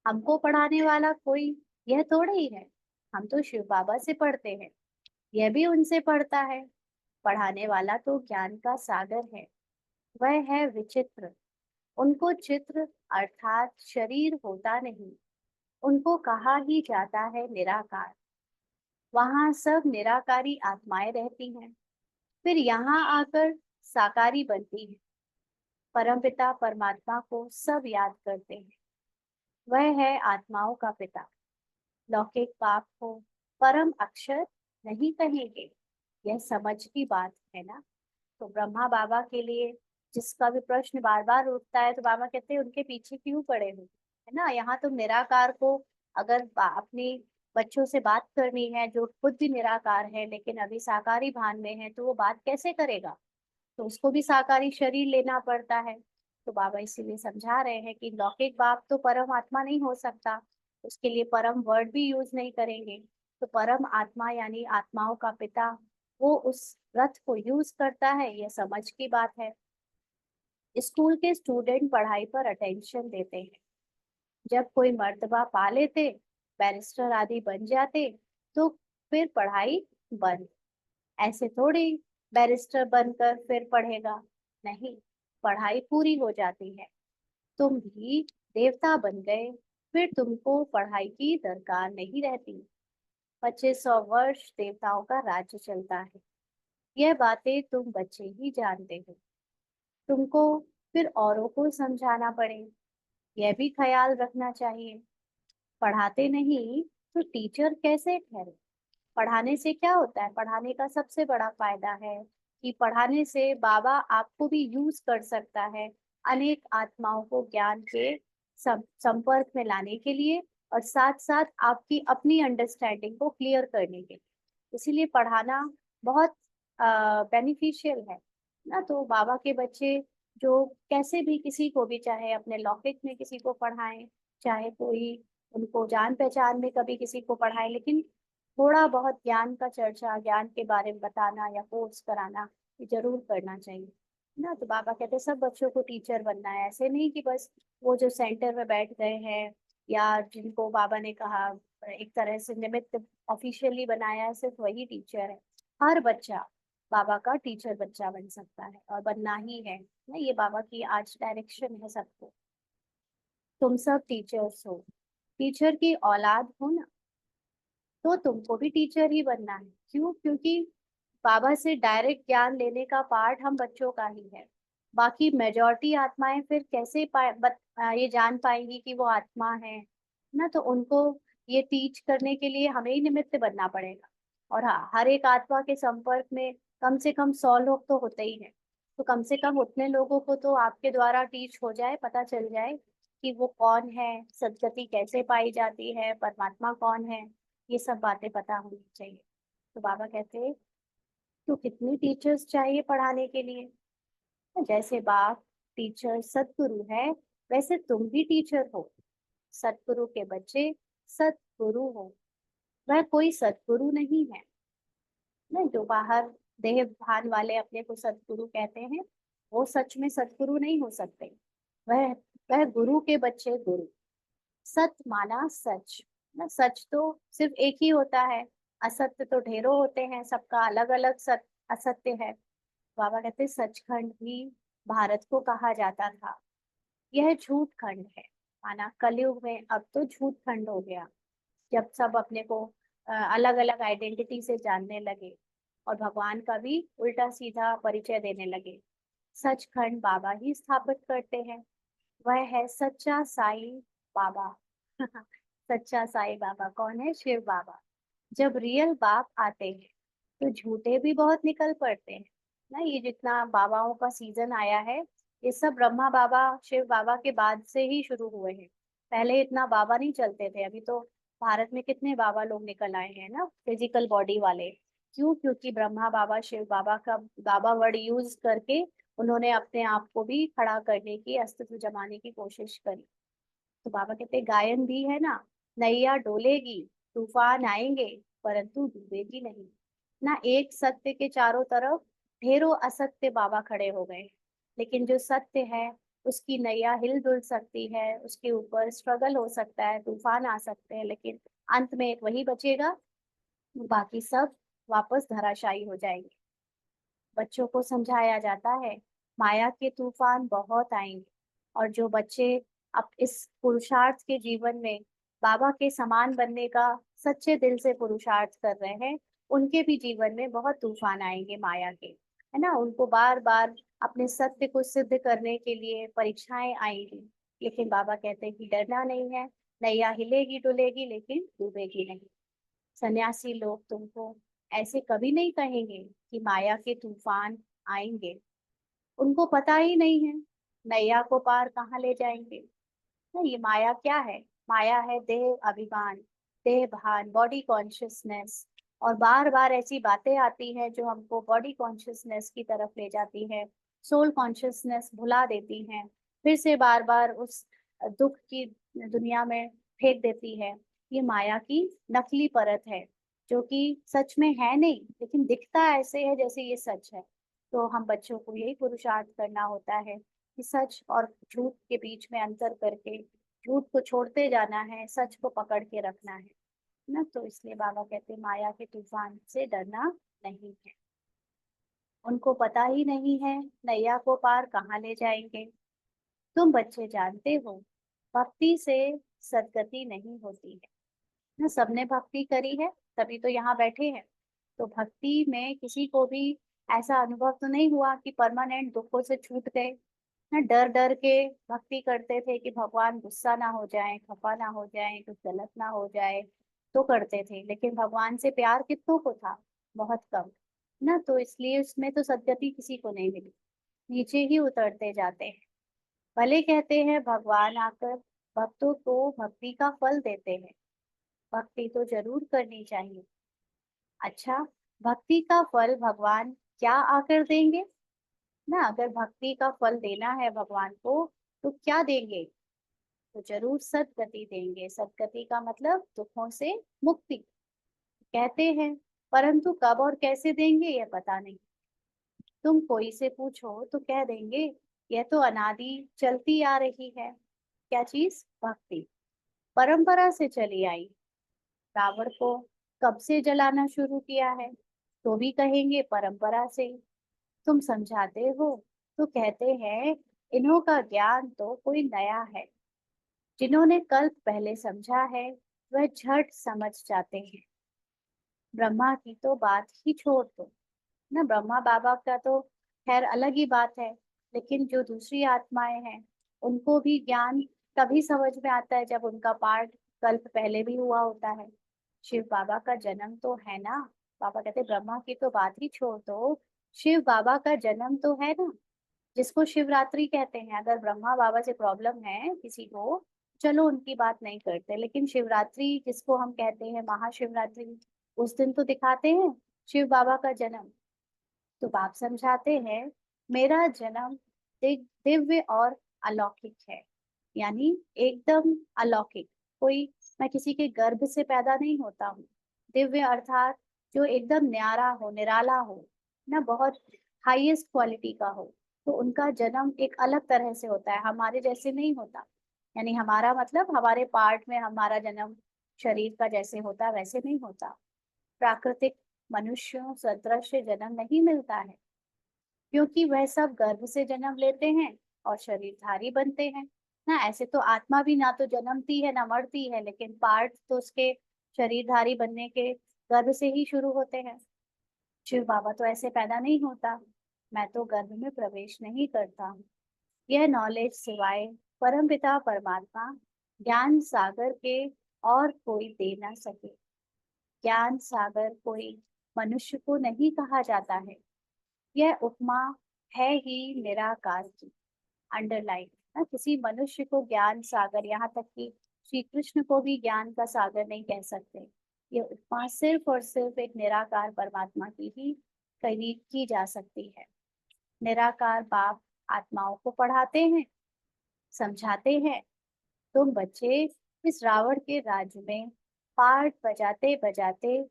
हमको पढ़ाने वाला कोई यह थोड़ा ही है। हम तो शिव बाबा से पढ़ते हैं, यह भी उनसे पढ़ता है। पढ़ाने वाला तो ज्ञान का सागर है, वह है विचित्र। उनको चित्र अर्थात शरीर होता नहीं, उनको कहा ही जाता है निराकार। वहां सब निराकारी आत्माएं रहती हैं, फिर यहाँ आकर साकारी बनती है। परमपिता परमात्मा को सब याद करते हैं, वह है आत्माओं का पिता। लौकिक पाप को परम अक्षर नहीं कहेंगे, यह समझ की बात है ना। तो ब्रह्मा बाबा के लिए जिसका भी प्रश्न बार बार उठता है, तो बाबा कहते हैं उनके पीछे क्यों पड़े हो, है ना। यहाँ तुम निराकार को अगर अपनी बच्चों से बात करनी है जो खुद भी निराकार है लेकिन अभी साकारी भान में है, तो वो बात कैसे करेगा? तो उसको भी साकारी शरीर लेना पड़ता है। तो बाबा इसीलिए समझा रहे हैं कि लौकिक बाप तो परम आत्मा नहीं हो सकता, उसके लिए परम वर्ड भी यूज नहीं करेंगे। तो परम आत्मा यानी आत्माओं का पिता, वो उस रथ को यूज करता है, यह समझ की बात है। स्कूल के स्टूडेंट पढ़ाई पर अटेंशन देते हैं, जब कोई मर्तबा पा लेते, बैरिस्टर आदि बन जाते, तो फिर पढ़ाई बंद। ऐसे थोड़ी बैरिस्टर बनकर फिर पढ़ेगा, नहीं, पढ़ाई पूरी हो जाती है। तुम भी देवता बन गए, फिर तुमको पढ़ाई की दरकार नहीं रहती। 2500 वर्ष देवताओं का राज्य चलता है, यह बातें तुम बच्चे ही जानते हो। तुमको फिर औरों को समझाना पड़े, यह भी ख्याल रखना चाहिए। पढ़ाते नहीं तो टीचर कैसे ठहरे? पढ़ाने से क्या होता है? पढ़ाने का सबसे बड़ा फायदा है कि पढ़ाने से बाबा आपको भी यूज कर सकता है अनेक आत्माओं को ज्ञान के संपर्क में लाने के लिए, और साथ साथ आपकी अपनी अंडरस्टैंडिंग को क्लियर करने के लिए। इसीलिए पढ़ाना बहुत बेनिफिशियल है ना। तो बाबा के बच्चे जो कैसे भी किसी को भी, चाहे अपने लौकिक में किसी को पढ़ाएं, चाहे कोई उनको जान पहचान में कभी किसी को पढ़ाएं, लेकिन थोड़ा बहुत ज्ञान का चर्चा, ज्ञान के बारे में बताना या कोर्स कराना, ये जरूर करना चाहिए ना। तो बाबा कहते हैं सब बच्चों को टीचर बनना है, ऐसे नहीं कि बस वो जो सेंटर में बैठ गए हैं या जिनको बाबा ने कहा एक तरह से निमित्त ऑफिशियली बनाया है, सिर्फ वही टीचर है। हर बच्चा बाबा का टीचर बच्चा बन सकता है और बनना ही है ना, ये बाबा की आज डायरेक्शन है सबको। तुम सब टीचर्स हो, टीचर की औलाद हो ना, तो तुमको भी टीचर ही बनना है। क्यों? क्योंकि बाबा से डायरेक्ट ज्ञान लेने का पार्ट हम बच्चों का ही है। बाकी मेजॉरिटी आत्माएं फिर कैसे ये जान पाएंगी कि वो आत्मा है ना। तो उनको ये टीच करने के लिए हमें ही निमित्त बनना पड़ेगा। और हाँ, हर एक आत्मा के संपर्क में कम से कम 100 लोग तो होते ही हैं। तो कम से कम उतने लोगों को तो आपके द्वारा टीच हो जाए, पता चल जाए कि वो कौन है, सदगति कैसे पाई जाती है, परमात्मा कौन है, ये सब बातें पता होनी चाहिए। तो बाबा कहते, तो कितनी टीचर्स चाहिए पढ़ाने के लिए? जैसे बाप टीचर सतगुरु है, वैसे तुम भी टीचर हो। सतगुरु के बच्चे सतगुरु हो। वह कोई सतगुरु नहीं है ना, जो बाहर देह भान वाले अपने को सतगुरु कहते हैं, वो सच में सतगुरु नहीं हो सकते। वह वह गुरु के बच्चे गुरु। सत माना सच ना, सच तो सिर्फ एक ही होता है, असत्य तो ढेरों होते हैं, सबका अलग अलग असत्य है। बाबा कहते सचखंड भी भारत को कहा जाता था, यह झूठ खंड है। माना कलयुग में अब तो झूठ खंड हो गया, जब सब अपने को अलग अलग आइडेंटिटी से जानने लगे और भगवान का भी उल्टा सीधा परिचय देने लगे। सचखंड बाबा ही स्थापित करते हैं, वह है सच्चा साई बाबा। सच्चा साई बाबा कौन है? शिव बाबा। जब रियल बाप आते हैं तो झूठे भी बहुत निकल पड़ते हैं ना। ये जितना बाबाओं का सीजन आया है, ये सब ब्रह्मा बाबा शिव बाबा के बाद से ही शुरू हुए हैं। पहले इतना बाबा नहीं चलते थे। अभी तो भारत में कितने बाबा लोग निकल आए हैं ना, फिजिकल बॉडी वाले। क्यों? क्योंकि ब्रह्मा बाबा शिव बाबा का बाबा वर्ड यूज करके उन्होंने अपने आप को भी खड़ा करने की, अस्तित्व जमाने की कोशिश करी। तो बाबा कहते गायन भी है ना, नैया डोलेगी, तूफान आएंगे, परंतु डूबेगी नहीं ना। एक सत्य के चारों तरफ ढेरों असत्य बाबा खड़े हो गए, लेकिन जो सत्य है उसकी नैया हिल डुल सकती है, उसके ऊपर स्ट्रगल हो सकता है, तूफान आ सकते हैं, लेकिन अंत में एक वही बचेगा, बाकी सब वापस धराशायी हो जाएंगे। बच्चों को समझाया जाता है माया के तूफान बहुत आएंगे, और जो बच्चे अब इस पुरुषार्थ के जीवन में बाबा के समान बनने का सच्चे दिल से पुरुषार्थ कर रहे हैं, उनके भी जीवन में बहुत तूफान आएंगे माया के, है ना। उनको बार बार अपने सत्य को सिद्ध करने के लिए परीक्षाएं आएंगी, लेकिन बाबा कहते हैं कि डरना नहीं है। नैया हिलेगी डुलेगी लेकिन डूबेगी नहीं। सन्यासी लोग तुमको ऐसे कभी नहीं कहेंगे कि माया के तूफान आएंगे। उनको पता ही नहीं है नैया को पार कहाँ ले जाएंगे ना। ये माया क्या है? माया है देह अभिमान, देह भान, बॉडी कॉन्शियसनेस। और बार बार ऐसी बातें आती हैं जो हमको बॉडी कॉन्शियसनेस की तरफ ले जाती है, सोल कॉन्शियसनेस भुला देती हैं, फिर से बार बार उस दुख की दुनिया में फेंक देती है। ये माया की नकली परत है, जो कि सच में है नहीं, लेकिन दिखता ऐसे है जैसे ये सच है। तो हम बच्चों को यही पुरुषार्थ करना होता है कि सच और झूठ के बीच में अंतर करके झूठ को छोड़ते जाना है, सच को पकड़ के रखना है ना। तो इसलिए बाबा कहते हैं माया के तूफान से डरना नहीं है। उनको पता ही नहीं है नैया को पार कहाँ ले जाएंगे। तुम बच्चे जानते हो भक्ति से सदगति नहीं होती है ना। सबने भक्ति करी है तभी तो यहाँ बैठे हैं। तो भक्ति में किसी को भी ऐसा अनुभव तो नहीं हुआ कि परमानेंट दुखों से छूट गए ना। डर डर के भक्ति करते थे कि भगवान गुस्सा ना हो जाए, खफा ना हो जाए, कुछ गलत ना हो जाए, तो करते थे। लेकिन भगवान से प्यार कितनों को था? बहुत कम ना। तो इसलिए उसमें तो सदगति किसी को नहीं मिली, नीचे ही उतरते जाते हैं। भले कहते हैं भगवान आकर भक्तों को भक्ति का फल देते हैं, भक्ति तो जरूर करनी चाहिए। अच्छा, भक्ति का फल भगवान क्या आकर देंगे ना? अगर भक्ति का फल देना है भगवान को तो क्या देंगे? तो जरूर सदगति देंगे। सदगति का मतलब दुखों से मुक्ति कहते हैं, परंतु कब और कैसे देंगे यह पता नहीं। तुम कोई से पूछो तो कह देंगे यह तो अनादि चलती आ रही है। क्या चीज? भक्ति परंपरा से चली आई। रावण को कब से जलाना शुरू किया है? तो भी कहेंगे परंपरा से। तुम समझाते हो तो कहते हैं इन्हों का ज्ञान तो कोई नया है। जिन्होंने कल्प पहले समझा है वह झट समझ जाते हैं। ब्रह्मा की तो बात ही छोड़ दो ना। ब्रह्मा बाबा का तो खैर अलग ही बात है, लेकिन जो दूसरी आत्माएं हैं उनको भी ज्ञान तभी समझ में आता है जब उनका पाठ कल्प पहले भी हुआ होता है। शिव बाबा का जन्म तो है ना। बाबा कहते ब्रह्मा की तो बात ही छोड़ दो, शिव बाबा का जन्म तो है ना, जिसको शिवरात्रि कहते हैं। अगर ब्रह्मा बाबा से प्रॉब्लम है किसी को, चलो उनकी बात नहीं करते, लेकिन शिवरात्रि जिसको हम कहते हैं महाशिवरात्रि, उस दिन तो दिखाते हैं शिव बाबा का जन्म। तो बाप समझाते हैं, मेरा जन्म दिव्य और अलौकिक है, यानी एकदम अलौकिक। कोई, मैं किसी के गर्भ से पैदा नहीं होता हूँ। दिव्य अर्थात जो एकदम न्यारा हो, निराला हो ना, बहुत हाईएस्ट क्वालिटी का हो। तो उनका जन्म एक अलग तरह से होता है, हमारे जैसे नहीं होता। यानी हमारा मतलब हमारे पार्ट में हमारा जन्म शरीर का जैसे होता वैसे नहीं होता। प्राकृतिक मनुष्यों सदृश जन्म नहीं मिलता है, क्योंकि वह सब गर्भ से जन्म लेते हैं और शरीरधारी बनते हैं ना। ऐसे तो आत्मा भी ना तो जन्मती है ना मरती है, लेकिन पार्ट तो उसके शरीरधारी बनने के गर्भ से ही शुरू होते हैं। शिव बाबा तो ऐसे पैदा नहीं होता, मैं तो गर्भ में प्रवेश नहीं करता हूँ। यह नॉलेज सिवाय परमपिता परमात्मा ज्ञान सागर के और कोई दे ना सके। ज्ञान सागर कोई मनुष्य को नहीं कहा जाता है, यह उपमा है ही निराकार की। अंडरलाइन ना, किसी मनुष्य को ज्ञान सागर, यहाँ तक कि श्री कृष्ण को भी ज्ञान का सागर नहीं कह सकते। ये उपमा सिर्फ और सिर्फ एक निराकार परमात्मा की ही कही की जा सकती है। निराकार बाप आत्माओं को पढ़ाते हैं, समझाते हैं, तुम बच्चे इस रावण के राज्य में पाठ बजाते बजाते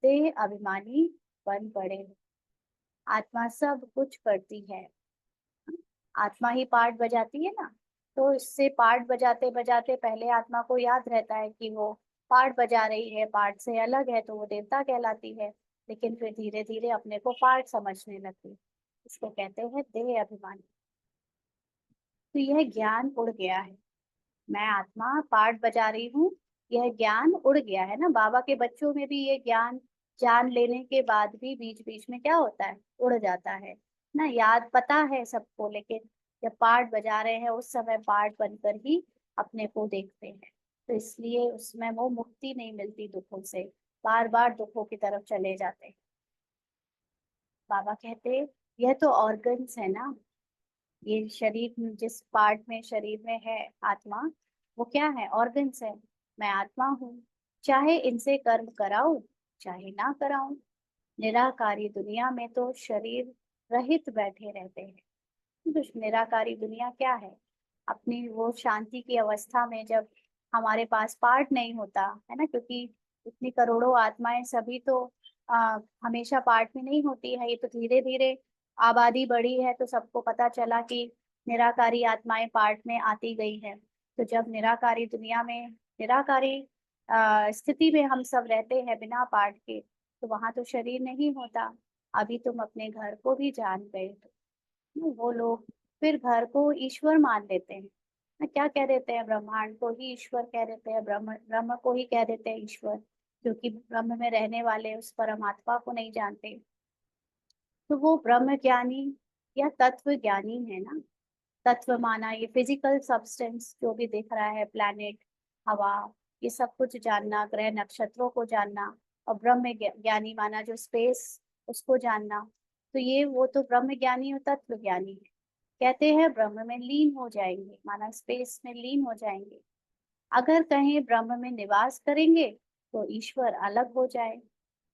देह अभिमानी बन पड़े हो। आत्मा सब कुछ करती है, आत्मा ही पार्ट बजाती है ना। तो इससे पार्ट बजाते बजाते पहले आत्मा को याद रहता है कि वो पार्ट बजा रही है, पार्ट से अलग है, तो वो देवता कहलाती है। लेकिन फिर धीरे धीरे अपने को पार्ट समझने लगती है। इसको कहते हैं देह अभिमानी। तो यह ज्ञान उड़ गया है, मैं आत्मा पार्ट बजा रही हूँ, यह ज्ञान उड़ गया है ना। बाबा के बच्चों में भी ये ज्ञान जान लेने के बाद भी बीच बीच में क्या होता है, उड़ जाता है ना। याद पता है सबको, लेकिन जब पार्ट बजा रहे हैं उस समय पार्ट बनकर ही अपने को देखते हैं। तो इसलिए उसमें वो मुक्ति नहीं मिलती दुखों से, बार बार दुखों की तरफ चले जाते हैं। बाबा कहते, यह तो ऑर्गन्स है ना, ये शरीर जिस पार्ट में शरीर में है आत्मा, वो क्या है, ऑर्गन्स है। मैं आत्मा हूँ, चाहे इनसे कर्म कराऊं चाहे ना कराऊं। निराकारी दुनिया में तो शरीर रहित बैठे रहते हैं। तो निराकारी दुनिया क्या है, अपनी वो शांति की अवस्था में जब हमारे पास पार्ट नहीं होता है ना, क्योंकि इतनी करोड़ों आत्माएं सभी तो हमेशा पार्ट में नहीं होती है। ये तो धीरे धीरे आबादी बढ़ी है तो सबको पता चला कि निराकारी आत्माएं पार्ट में आती गई है। तो जब निराकारी दुनिया में निराकारी स्थिति में हम सब रहते हैं बिना पार्ट के, तो वहां तो शरीर नहीं होता। अभी तुम अपने घर को भी जान गए हो। वो लोग फिर घर को ईश्वर मान लेते हैं ना, क्या कह देते हैं, ब्रह्मांड को ही ईश्वर कह देते हैं, ब्रह्म ब्रह्म को ही कह देते हैं ईश्वर, क्योंकि ब्रह्म में रहने वाले उस परमात्मा को नहीं जानते। तो वो ब्रह्म ज्ञानी या तत्व ज्ञानी है ना। तत्व माना ये फिजिकल सब्सटेंस जो भी दिख रहा है, प्लैनेट, हवा, ये सब कुछ जानना, ग्रह नक्षत्रों को जानना। और ब्रह्म ज्ञानी माना जो स्पेस, उसको जानना। तो ये वो तो ब्रह्म ज्ञानी और तत्व ज्ञानी है। कहते हैं ब्रह्म में लीन हो जाएंगे, माना स्पेस में लीन हो जाएंगे। अगर कहीं ब्रह्म में निवास करेंगे तो ईश्वर अलग हो जाए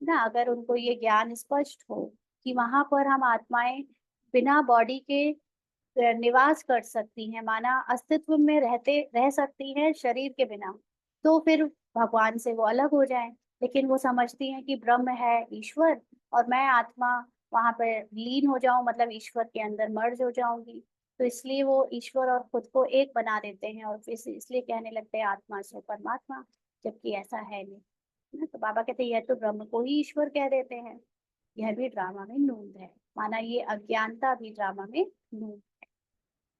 ना। अगर उनको ये ज्ञान स्पष्ट हो कि वहां पर हम आत्माएं बिना बॉडी के निवास कर सकती हैं, माना अस्तित्व में रहते रह सकती हैं शरीर के बिना, तो फिर भगवान से वो अलग हो जाएं। लेकिन वो समझती हैं कि ब्रह्म है ईश्वर और मैं आत्मा वहां पर लीन हो जाऊं, मतलब ईश्वर के अंदर मर्ज हो जाऊंगी। तो इसलिए वो ईश्वर और खुद को एक बना देते हैं और फिर इसलिए कहने लगते हैं आत्मा से परमात्मा, जबकि ऐसा है नहीं ना। तो बाबा कहते हैं यह तो ब्रह्म को ही ईश्वर कह देते हैं, यह भी ड्रामा में नूंद है। माना ये अज्ञानता भी ड्रामा में नूंद।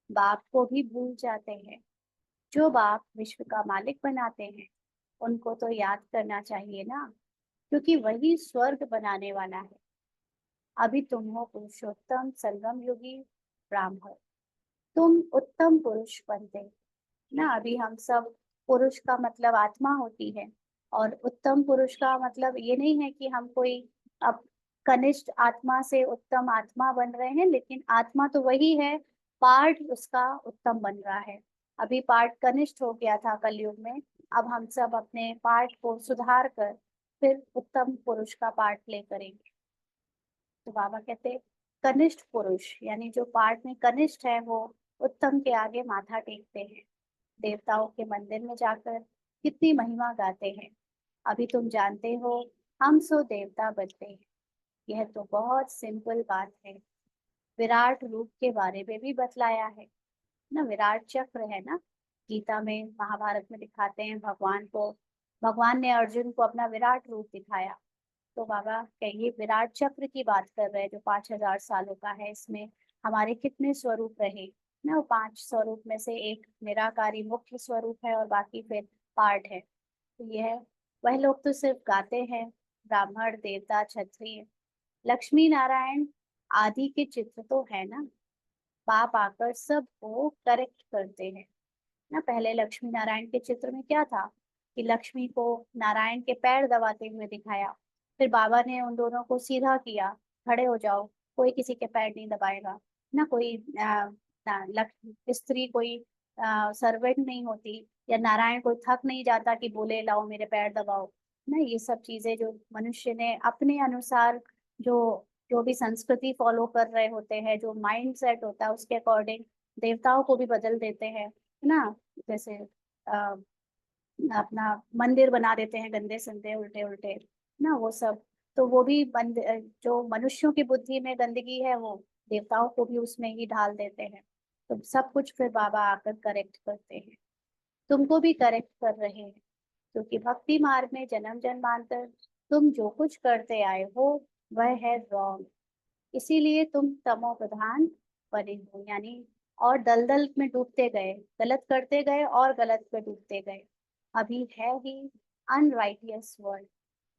बाप को भी भूल जाते हैं। जो बाप विश्व का मालिक बनाते हैं उनको तो याद करना चाहिए ना, क्योंकि वही स्वर्ग बनाने वाला है। अभी तुम हो पुरुषोत्तम संगम योगी ब्राह्मण, तुम उत्तम पुरुष बनते ना। अभी हम सब, पुरुष का मतलब आत्मा होती है, और उत्तम पुरुष का मतलब ये नहीं है कि हम कोई अब कनिष्ठ आत्मा से उत्तम आत्मा बन रहे हैं, लेकिन आत्मा तो वही है, पार्ट उसका उत्तम बन रहा है। अभी पार्ट कनिष्ठ हो गया था कलयुग में, अब हम सब अपने पार्ट को सुधार कर फिर उत्तम पुरुष का पार्ट प्ले करेंगे। तो बाबा कहते कनिष्ठ पुरुष यानी जो पार्ट में कनिष्ठ है वो उत्तम के आगे माथा टेकते हैं। देवताओं के मंदिर में जाकर कितनी महिमा गाते हैं। अभी तुम जानते हो हम सो देवता बनते हैं। यह तो बहुत सिंपल बात है। विराट रूप के बारे में भी बतलाया है ना। विराट चक्र है ना, गीता में महाभारत में दिखाते हैं भगवान को। भगवान ने अर्जुन को अपना विराट रूप दिखाया। तो बाबा कहिए विराट चक्र की बात कर रहे हैं जो 5,000 सालों का है। इसमें हमारे कितने स्वरूप रहे ना। वो 5 स्वरूप में से एक निराकारी मुख्य स्वरूप है और बाकी फिर पार्ट है। तो यह वह लोग तो सिर्फ गाते हैं, ब्राह्मण देवता क्षत्रिय। लक्ष्मी नारायण आदि के चित्र तो है ना। बाप आकर सबको करेक्ट करते हैं ना। पहले लक्ष्मी नारायण के चित्र में क्या था कि लक्ष्मी को नारायण के पैर दबाते हुए दिखाया। फिर बाबा ने उन दोनों को सीधा किया, खड़े हो जाओ, कोई किसी के पैर नहीं दबाएगा ना। कोई स्त्री कोई सर्वेंट नहीं होती, या नारायण कोई थक नहीं जाता कि बोले लाओ मेरे पैर दबाओ ना। ये सब चीजें जो मनुष्य ने अपने अनुसार जो जो भी संस्कृति फॉलो कर रहे होते हैं, जो माइंड सेट होता है उसके अकॉर्डिंग देवताओं को भी बदल देते हैं ना। जैसे आ, अपना मंदिर बना देते हैं गंदे संदे उल्टे उल्टे ना वो सब। तो वो भी जो मनुष्यों की बुद्धि में गंदगी है वो देवताओं को भी उसमें ही ढाल देते हैं। तो सब कुछ फिर बाबा आकर करेक्ट करते हैं। तुमको भी करेक्ट कर रहे हैं, क्योंकि भक्ति मार्ग में जन्म जन्मांतर तुम जो कुछ करते आए हो वह है रॉन्ग। इसीलिए तुम तमो प्रधान बने हो, यानी और दलदल में डूबते गए, गलत करते गए और गलत में डूबते गए। अभी है ही अनराइटियस वर्ल्ड।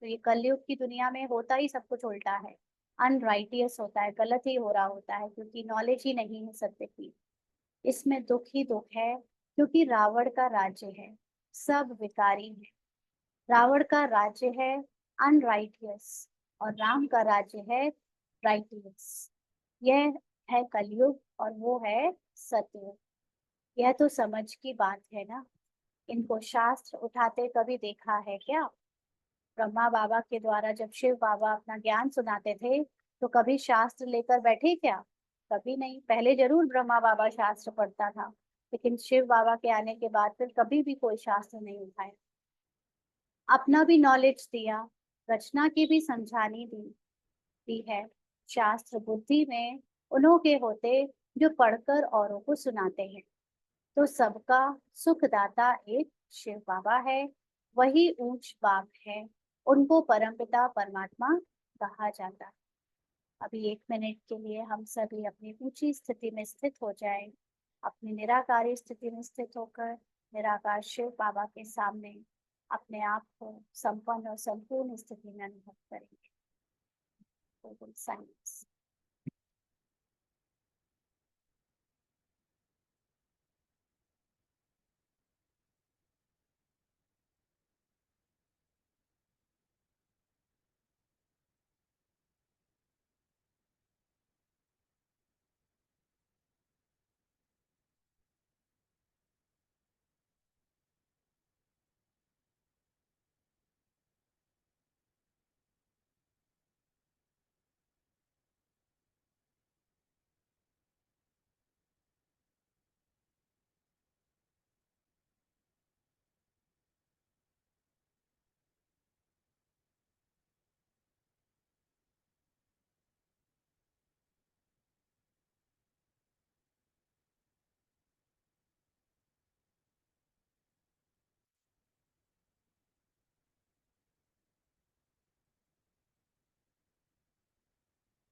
तो ये कलयुग की दुनिया में होता ही सब कुछ उल्टा है। अनराइटियस होता है, गलत ही हो रहा होता है, क्योंकि नॉलेज ही नहीं है सत्य की। इसमें दुख ही दुख है, क्योंकि रावण का राज्य है, सब विकारी है। रावण का राज्य है अनराइटियस और राम का राज्य है राइटियस। यह है कलयुग और वो है सतयुग। यह तो समझ की बात है ना। इनको शास्त्र उठाते कभी देखा है क्या? ब्रह्मा बाबा के द्वारा जब शिव बाबा अपना ज्ञान सुनाते थे तो कभी शास्त्र लेकर बैठे क्या? कभी नहीं। पहले जरूर ब्रह्मा बाबा शास्त्र पढ़ता था, लेकिन शिव बाबा के आने के बाद फिर कभी भी कोई शास्त्र नहीं उठाया। अपना भी नॉलेज दिया, रचना की भी समझानी दी है। शास्त्र बुद्धि में उन्हों के होते जो पढ़कर औरों को सुनाते हैं। तो सबका सुखदाता एक शिव बाबा है, वही ऊंच बाप है। उनको परमपिता परमात्मा कहा जाता है। अभी 1 मिनट के लिए हम सभी अपनी ऊंची स्थिति में स्थित हो जाएं। अपनी निराकारी स्थिति में स्थित होकर निराकार शिव बाबा के सामने अपने आप को संपन्न और संपूर्ण स्थिति में अनुभव करेंगे। साइंस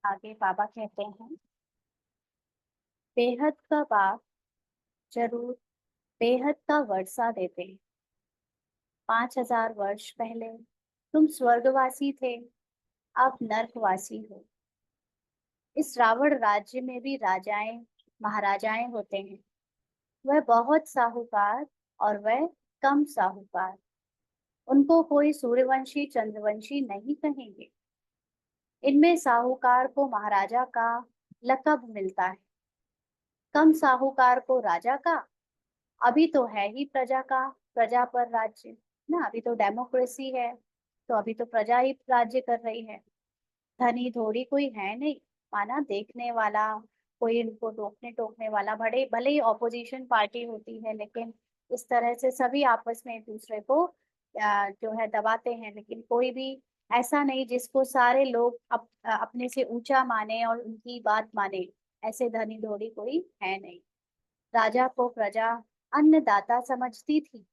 आगे बाबा कहते हैं, बेहद का बाप जरूर बेहद का वर्षा देते हैं। 5,000 वर्ष पहले तुम स्वर्गवासी थे, अब नर्कवासी हो। इस रावण राज्य में भी राजाएं महाराजाएं होते हैं। वह बहुत साहूकार और वह कम साहूकार। उनको कोई सूर्यवंशी चंद्रवंशी नहीं कहेंगे। इनमें साहूकार को महाराजा का लकब मिलता है, कम साहूकार को राजा का। अभी तो है ही प्रजा का, प्रजा पर राज्य ना। अभी तो डेमोक्रेसी है, तो अभी तो प्रजा ही राज्य कर रही है। धनी थोड़ी कोई है नहीं, माना देखने वाला, कोई इनको रोकने टोकने वाला, भले भले ही ऑपोजिशन पार्टी होती है, लेकिन इस तरह से सभी आपस में एक दूसरे को जो है दबाते हैं, लेकिन कोई भी ऐसा नहीं जिसको सारे लोग अपने से ऊंचा माने और उनकी बात माने। ऐसे धनी धोड़ी कोई है नहीं। राजा को प्रजा अन्नदाता समझती थी।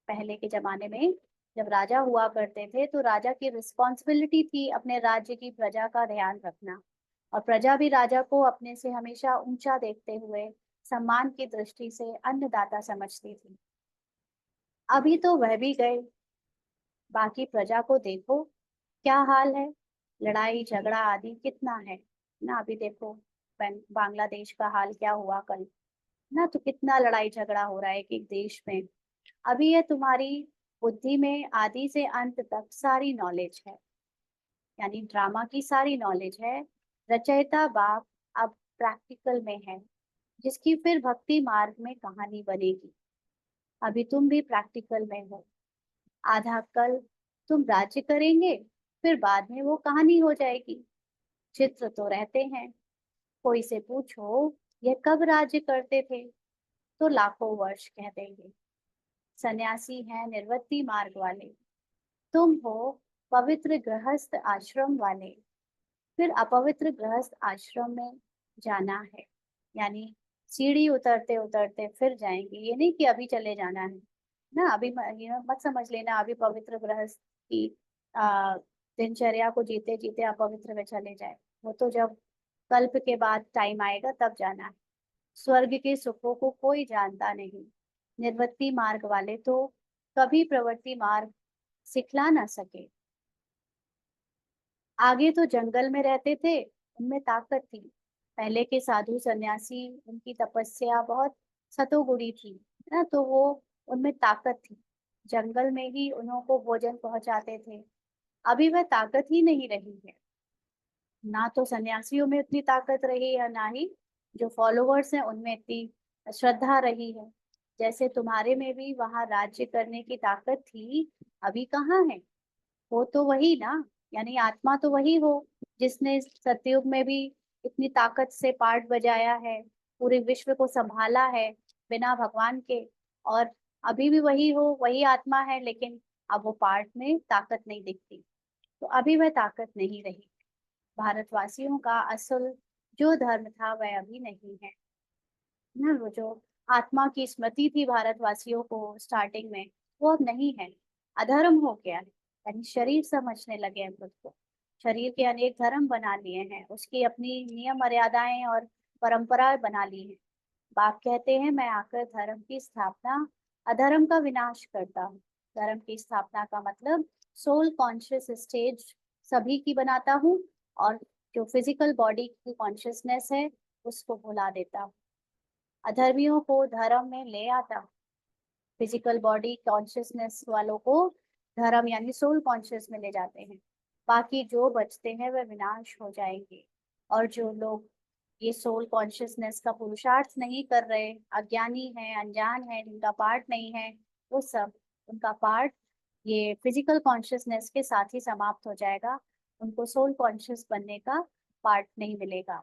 पहले के जमाने में जब राजा हुआ करते थे तो राजा की रिस्पॉन्सिबिलिटी थी अपने राज्य की प्रजा का ध्यान रखना, और प्रजा भी राजा को अपने से हमेशा ऊंचा देखते हुए सम्मान की दृष्टि से अन्नदाता समझती थी। अभी तो वह भी गए, बाकी प्रजा को देखो क्या हाल है। लड़ाई झगड़ा आदि कितना है ना। अभी देखो बांग्लादेश का हाल क्या हुआ कल ना, तो कितना लड़ाई झगड़ा हो रहा है एक एक देश में। अभी ये तुम्हारी बुद्धि में आदि से अंत तक सारी नॉलेज है, यानी ड्रामा की सारी नॉलेज है। रचयिता बाप अब प्रैक्टिकल में है, जिसकी फिर भक्ति मार्ग में कहानी बनेगी। अभी तुम भी प्रैक्टिकल में हो। आधा कल तुम राज्य करेंगे, फिर बाद में वो कहानी हो जाएगी। चित्र तो रहते हैं। कोई से पूछो यह कब राज्य करते थे, तो लाखों वर्ष कह देंगे। सन्यासी हैं निर्वृत्ति मार्ग वाले, तुम हो पवित्र गृहस्थ आश्रम वाले। फिर अपवित्र गृहस्थ आश्रम में जाना है, यानी सीढ़ी उतरते उतरते फिर जाएंगे। ये नहीं कि अभी चले जाना है ना। अभी ये मत समझ लेना अभी पवित्र गृहस्थ की दिनचर्या को जीते जीते अपवित्र में चले जाए। वो तो जब कल्प के बाद टाइम आएगा तब जाना है। स्वर्ग के सुखों को कोई जानता नहीं। निर्वृत्ति मार्ग वाले तो कभी प्रवृत्ति मार्ग सिखला ना सके। आगे तो जंगल में रहते थे, उनमें ताकत थी। पहले के साधु सन्यासी, उनकी तपस्या बहुत सतोगुणी थी ना, तो वो उनमें ताकत थी। जंगल में ही उन्हों को भोजन पहुंचाते थे। अभी वह ताकत ही नहीं रही है। ना तो सन्यासियों में उतनी ताकत रही है, ना ही जो फॉलोवर्स हैं उनमें इतनी श्रद्धा रही है। जैसे तुम्हारे में भी वहां राज्य करने की ताकत थी, अभी कहाँ है। वो तो वही ना, यानी आत्मा तो वही हो जिसने सतयुग में भी इतनी ताकत से पार्ट बजाया है, पूरे विश्व को संभाला है बिना भगवान के। और अभी भी वही हो, वही आत्मा है, लेकिन अब वो पार्ट में ताकत नहीं दिखती, तो अभी वह ताकत नहीं रही। भारतवासियों का असल जो धर्म था वह अभी नहीं है ना। वो जो आत्मा की स्मृति थी भारतवासियों को स्टार्टिंग में, वो अब नहीं है। अधर्म हो गया है, यानी शरीर समझने लगे हैं खुद को। शरीर के अनेक धर्म बना लिए हैं, उसकी अपनी नियम मर्यादाएं और परंपराएं बना ली हैं। बाप कहते हैं मैं आकर धर्म की स्थापना, अधर्म का विनाश करता हूँ। धर्म की स्थापना का मतलब सोल कॉन्शियस स्टेज सभी की बनाता हूँ, और जो फिजिकल बॉडी की कॉन्शियसनेस है उसको भुला देता हूँ। अधर्मियों को धर्म में ले आता हूँ। फिजिकल बॉडी कॉन्शियसनेस वालों को धर्म यानी सोल कॉन्शियस में ले जाते हैं। बाकी जो बचते हैं वह विनाश हो जाएंगे। और जो लोग ये सोल कॉन्शियसनेस का पुरुषार्थ नहीं कर रहे, अज्ञानी हैं, अनजान हैं, जिनका पार्ट नहीं है, वो सब, उनका पार्ट ये फिजिकल कॉन्शियसनेस के साथ ही समाप्त हो जाएगा। उनको सोल कॉन्शियस बनने का पार्ट नहीं मिलेगा।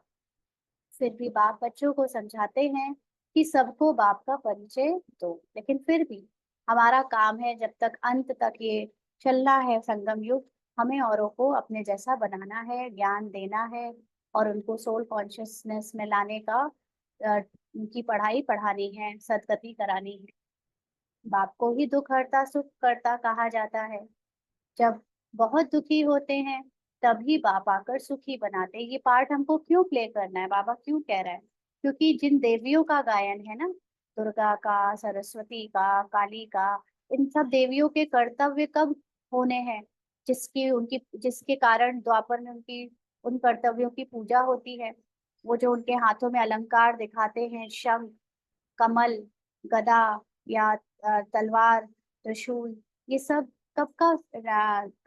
फिर भी बाप बच्चों को समझाते हैं कि सबको बाप का परिचय दो, लेकिन फिर भी हमारा काम है जब तक अंत तक ये चलना है संगम युग, हमें औरों को अपने जैसा बनाना है, ज्ञान देना है, और उनको सोल कॉन्शियसनेस में लाने का उनकी पढ़ाई पढ़ानी है, सदगति करानी है। बाप को ही दुख हरता सुख करता कहा जाता है। जब बहुत दुखी होते हैं तभी बाबा आकर सुखी बनाते हैं। ये पार्ट हमको क्यों प्ले करना है, बाबा क्यों कह रहा है? क्योंकि जिन देवियों का गायन है ना, दुर्गा का, सरस्वती का, काली का, इन सब देवियों के कर्तव्य कब होने हैं? जिसके कारण द्वापर में उनकी उन कर्तव्यों की पूजा होती है। वो जो उनके हाथों में अलंकार दिखाते हैं, शंख, कमल, गदा या तलवार, त्रिशूल, ये सब कब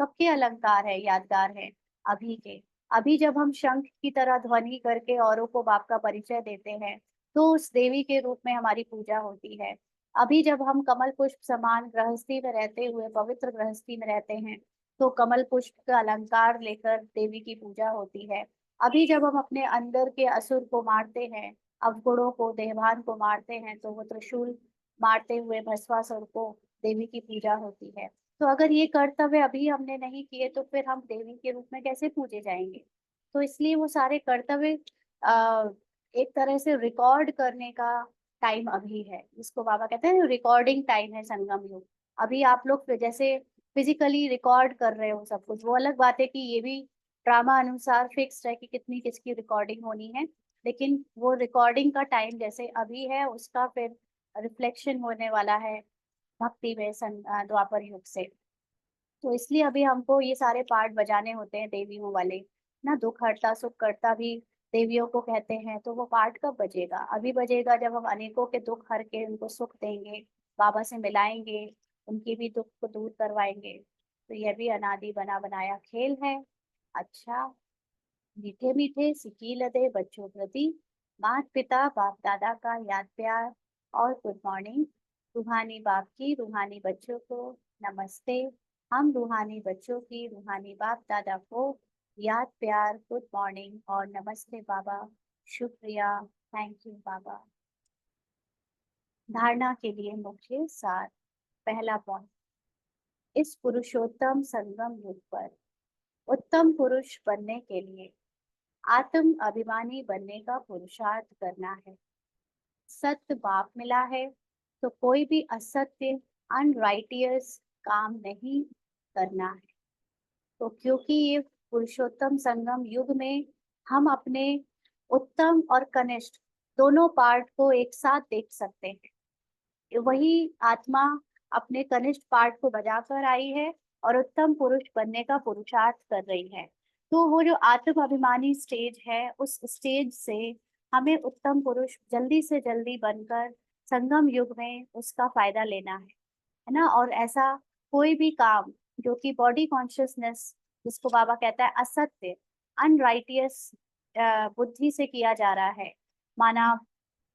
के अलंकार है, यादगार है? अभी के। अभी जब हम शंख की तरह ध्वनि करके औरों को बाप का परिचय देते हैं, तो उस देवी के रूप में हमारी पूजा होती है। अभी जब हम कमल पुष्प समान गृहस्थी में रहते हुए, पवित्र गृहस्थी में रहते हैं, तो कमल पुष्प का अलंकार लेकर देवी की पूजा होती है। अभी जब हम अपने अंदर के असुर को मारते हैं, अवगुणों को, देवान को मारते हैं, तो वो त्रिशूल मारते हुए भस्मासुर को देवी की पूजा होती है। तो अगर ये कर्तव्य अभी हमने नहीं किए तो फिर हम देवी के रूप में कैसे पूजे जाएंगे? तो इसलिए वो सारे कर्तव्य एक तरह से रिकॉर्ड करने का टाइम अभी है, जिसको बाबा कहते हैं रिकॉर्डिंग टाइम है संगम युग। अभी आप लोग जैसे फिजिकली रिकॉर्ड कर रहे हो सब कुछ, वो अलग बात है कि ये भी ड्रामा अनुसार फिक्स्ड है कि कितनी किसकी रिकॉर्डिंग होनी है, लेकिन वो रिकॉर्डिंग का टाइम जैसे अभी है उसका फिर रिफ्लेक्शन होने वाला है भक्ति में द्वापर युग से। तो इसलिए अभी हमको ये सारे पार्ट बजाने होते हैं देवियों वाले ना, दुख हरता सुख करता भी देवियों को कहते हैं। तो वो पार्ट कब बजेगा? अभी बजेगा जब हम अनेकों के दुख हर के उनको सुख देंगे, बाबा से मिलाएंगे, उनकी भी दुख को दूर करवाएंगे। तो यह भी अनादि बना बनाया खेल है। अच्छा, मीठे मीठे सिकी लदे बच्चों प्रति, मात पिता बाप दादा का याद प्यार और गुड मॉर्निंग। रूहानी बाप की रूहानी बच्चों को नमस्ते। हम रूहानी बच्चों की रूहानी बाप दादा को याद प्यार, गुड मॉर्निंग और नमस्ते बाबा। शुक्रिया, थैंक यू बाबा। धारणा के लिए मुख्य सार। पहला पॉइंट, इस पुरुषोत्तम संगम युग पर उत्तम पुरुष बनने के लिए आत्म अभिमानी बनने का पुरुषार्थ करना है। सत्य बाप मिला है तो कोई भी असत्य अनराइटियस काम नहीं करना है। तो क्योंकि ये पुरुषोत्तम संगम युग में हम अपने उत्तम और कनिष्ठ दोनों पार्ट को एक साथ देख सकते हैं। वही आत्मा अपने कनिष्ठ पार्ट को बजाकर आई है और उत्तम पुरुष बनने का पुरुषार्थ कर रही है। तो वो जो आत्म अभिमानी स्टेज है, उस स्टेज से हमें उत्तम पुरुष जल्दी से जल्दी बनकर संगम युग में उसका फायदा लेना है ना। और ऐसा कोई भी काम जो कि बॉडी कॉन्शियसनेस, जिसको बाबा कहता है असत्य अनराइटियस बुद्धि से किया जा रहा है, माना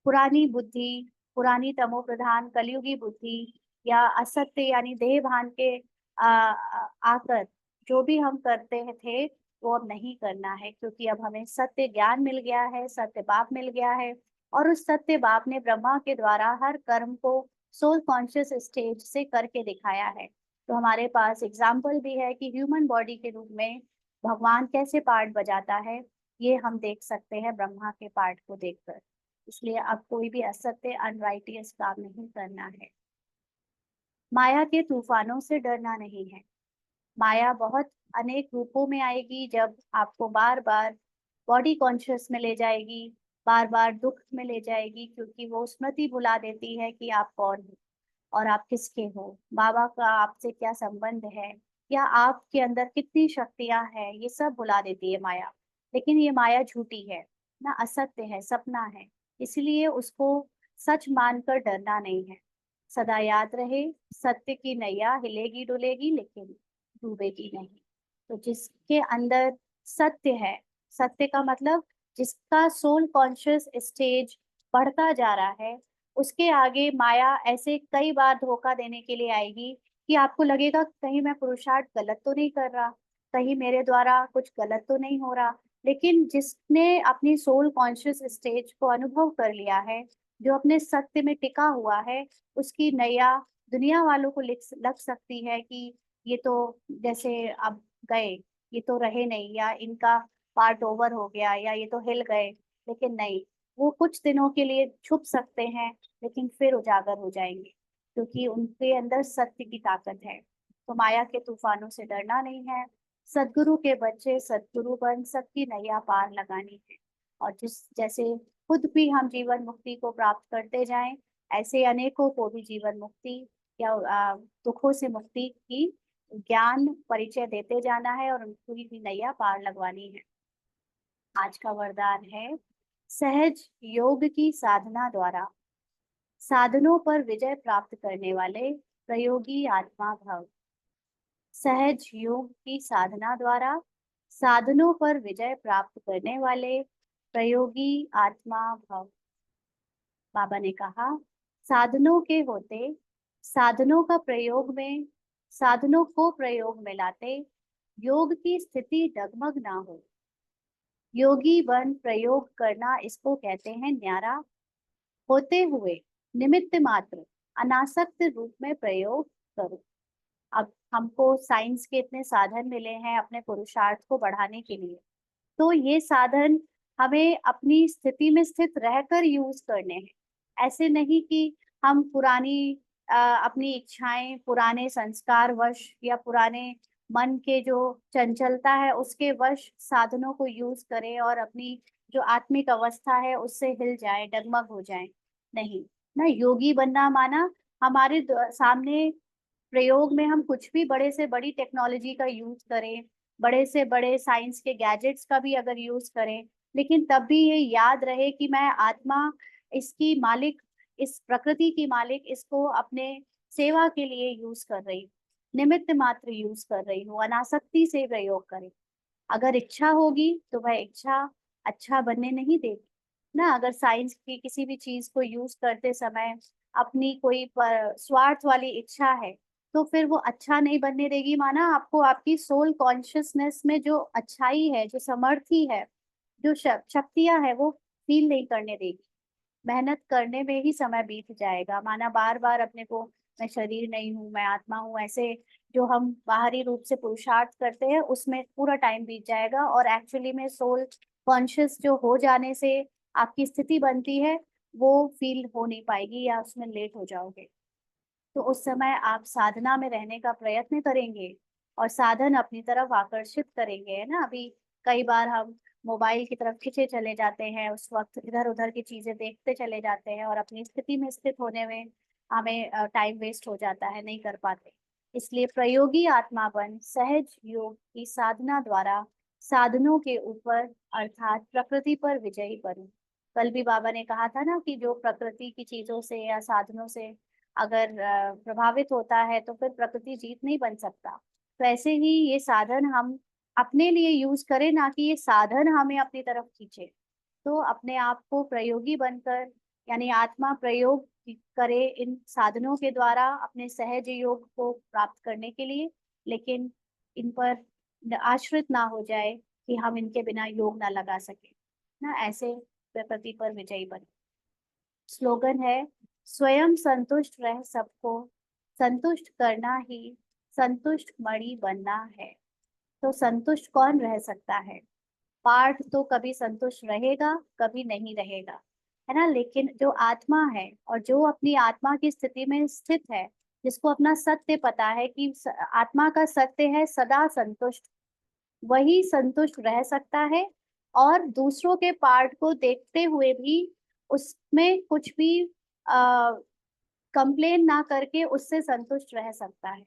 पुरानी बुद्धि, पुरानी तमो प्रधान कलयुगी बुद्धि या असत्य यानी देह भान के आकर जो भी हम करते थे वो अब नहीं करना है, क्योंकि अब हमें सत्य ज्ञान मिल गया है, सत्य बाप मिल गया है। और उस सत्य बाप ने ब्रह्मा के द्वारा हर कर्म को सोल कॉन्शियस स्टेज से करके दिखाया है। तो हमारे पास एग्जाम्पल भी है कि ह्यूमन बॉडी के रूप में भगवान कैसे पार्ट बजाता है, ये हम देख सकते हैं ब्रह्मा के पार्ट को देखकर। इसलिए अब कोई भी असत्य अनराइटियस काम नहीं करना है। माया के तूफानों से डरना नहीं है। माया बहुत अनेक रूपों में आएगी, जब आपको बार बार बॉडी कॉन्शियस में ले जाएगी, बार बार दुख में ले जाएगी, क्योंकि वो स्मृति भुला देती है कि आप कौन हो और आप किसके हो, बाबा का आपसे क्या संबंध है, या आपके अंदर कितनी शक्तियां हैं, ये सब भुला देती है माया। लेकिन ये माया झूठी है ना, असत्य है, सपना है। इसलिए उसको सच मानकर डरना नहीं है। सदा याद रहे, सत्य की नैया हिलेगी डुलेगी लेकिन डूबेगी नहीं। तो जिसके अंदर सत्य है, सत्य का मतलब जिसका सोल कॉन्शियस स्टेज बढ़ता जा रहा है, उसके आगे माया ऐसे कई बार धोखा देने के लिए आएगी कि आपको लगेगा कहीं मैं पुरुषार्थ गलत तो नहीं कर रहा, कहीं मेरे द्वारा कुछ गलत तो नहीं हो रहा। लेकिन जिसने अपनी सोल कॉन्शियस स्टेज को अनुभव कर लिया है, जो अपने सत्य में टिका हुआ है, उसकी नैया दुनिया वालों को लग सकती है कि ये तो जैसे अब गए, ये तो रहे नहीं, या इनका पार्ट ओवर हो गया, या ये तो हिल गए। लेकिन नहीं, वो कुछ दिनों के लिए छुप सकते हैं लेकिन फिर उजागर हो जाएंगे, क्योंकि उनके अंदर सत्य की ताकत है। तो माया के तूफानों से डरना नहीं है। सदगुरु के बच्चे सदगुरु बन सबकी नैया पार लगानी है। और जिस जैसे खुद भी हम जीवन मुक्ति को प्राप्त करते जाएं, ऐसे अनेकों को भी जीवन मुक्ति या दुखों से मुक्ति की ज्ञान परिचय देते जाना है और उनकी भी नैया पार लगवानी है। आज का वरदान है, सहज योग की साधना द्वारा साधनों पर विजय प्राप्त करने वाले प्रयोगी आत्मा भव। सहज योग की साधना द्वारा साधनों पर विजय प्राप्त करने वाले प्रयोगी आत्मा भव। बाबा ने कहा, साधनों के होते साधनों का प्रयोग में साधनों को प्रयोग में लाते, योग की स्थिति डगमग ना हो। योगी बन प्रयोग करना, इसको कहते हैं न्यारा। होते हुए निमित्त मात्र अनासक्त रूप में प्रयोग करो। अब हमको साइंस के इतने साधन मिले हैं अपने पुरुषार्थ को बढ़ाने के लिए, तो ये साधन हमें अपनी स्थिति में स्थित रहकर यूज करने हैं। ऐसे नहीं कि हम पुरानी अपनी इच्छाएं, पुराने संस्कार वश या पुराने मन के जो चंचलता है उसके वश साधनों को यूज करें और अपनी जो आत्मिक अवस्था है उससे हिल जाए, डगमग हो जाए। नहीं ना, योगी बनना माना हमारे सामने प्रयोग में हम कुछ भी बड़े से बड़ी टेक्नोलॉजी का यूज करें, बड़े से बड़े साइंस के गैजेट्स का भी अगर यूज करें, लेकिन तब भी ये याद रहे कि मैं आत्मा, इसकी मालिक, इस प्रकृति की मालिक, इसको अपने सेवा के लिए यूज कर रही हूँ, निमित्त मात्र यूज कर रही हूँ, अनासक्ति से प्रयोग करें। अगर इच्छा होगी तो वह इच्छा अच्छा बनने नहीं देगी ना। अगर साइंस की किसी भी चीज को यूज करते समय अपनी कोई स्वार्थ वाली इच्छा है, तो फिर वो अच्छा नहीं बनने देगी। माना आपको आपकी सोल कॉन्शियसनेस में जो अच्छाई है, जो समर्थी है, जो शक्तियां है, वो फील नहीं करने देगी। मेहनत करने में ही समय बीत जाएगा। माना बार बार अपने को, मैं शरीर नहीं हूँ, मैं आत्मा हूँ, ऐसे जो हम बाहरी रूप से पुरुषार्थ करते हैं उसमें पूरा टाइम बीत जाएगा, और एक्चुअली में सोल कॉन्शियस जो हो जाने से आपकी स्थिति बनती है वो फील हो नहीं पाएगी या उसमें लेट हो जाओगे। तो उस समय आप साधना में रहने का प्रयत्न करेंगे और साधन अपनी तरफ आकर्षित करेंगे, है ना। अभी कई बार हम मोबाइल की तरफ खींचे चले जाते हैं, उस वक्त इधर उधर की चीजें देखते चले जाते हैं और अपनी स्थिति में स्थित होने में हमें टाइम वेस्ट हो जाता है, नहीं कर पाते। इसलिए प्रयोगी आत्मा बन सहज योग की साधना द्वारा साधनों के ऊपर अर्थात प्रकृति पर विजयी बनो। कल भी बाबा ने कहा था ना कि जो प्रकृति की चीजों से या साधनों से अगर प्रभावित होता है तो फिर प्रकृति जीत नहीं बन सकता। तो ऐसे ही ये साधन हम अपने लिए यूज करें, ना कि ये साधन हमें अपनी तरफ खींचे। तो अपने आप को प्रयोगी बनकर, यानी आत्मा प्रयोग करे इन साधनों के द्वारा अपने सहज योग को प्राप्त करने के लिए, लेकिन इन पर आश्रित ना हो जाए कि हम इनके बिना योग ना लगा सके ना। ऐसे प्रकृति पर विजयी बने। स्लोगन है, स्वयं संतुष्ट रह सबको, संतुष्ट करना ही संतुष्ट मणि बनना है। तो संतुष्ट कौन रह सकता है? पार्थ तो कभी संतुष्ट रहेगा, कभी नहीं रहेगा, है ना। लेकिन जो आत्मा है और जो अपनी आत्मा की स्थिति में स्थित है, जिसको अपना सत्य पता है कि आत्मा का सत्य है सदा संतुष्ट, वही संतुष्ट रह सकता है। और दूसरों के पार्ट को देखते हुए भी उसमें कुछ भी कंप्लेन ना करके उससे संतुष्ट रह सकता है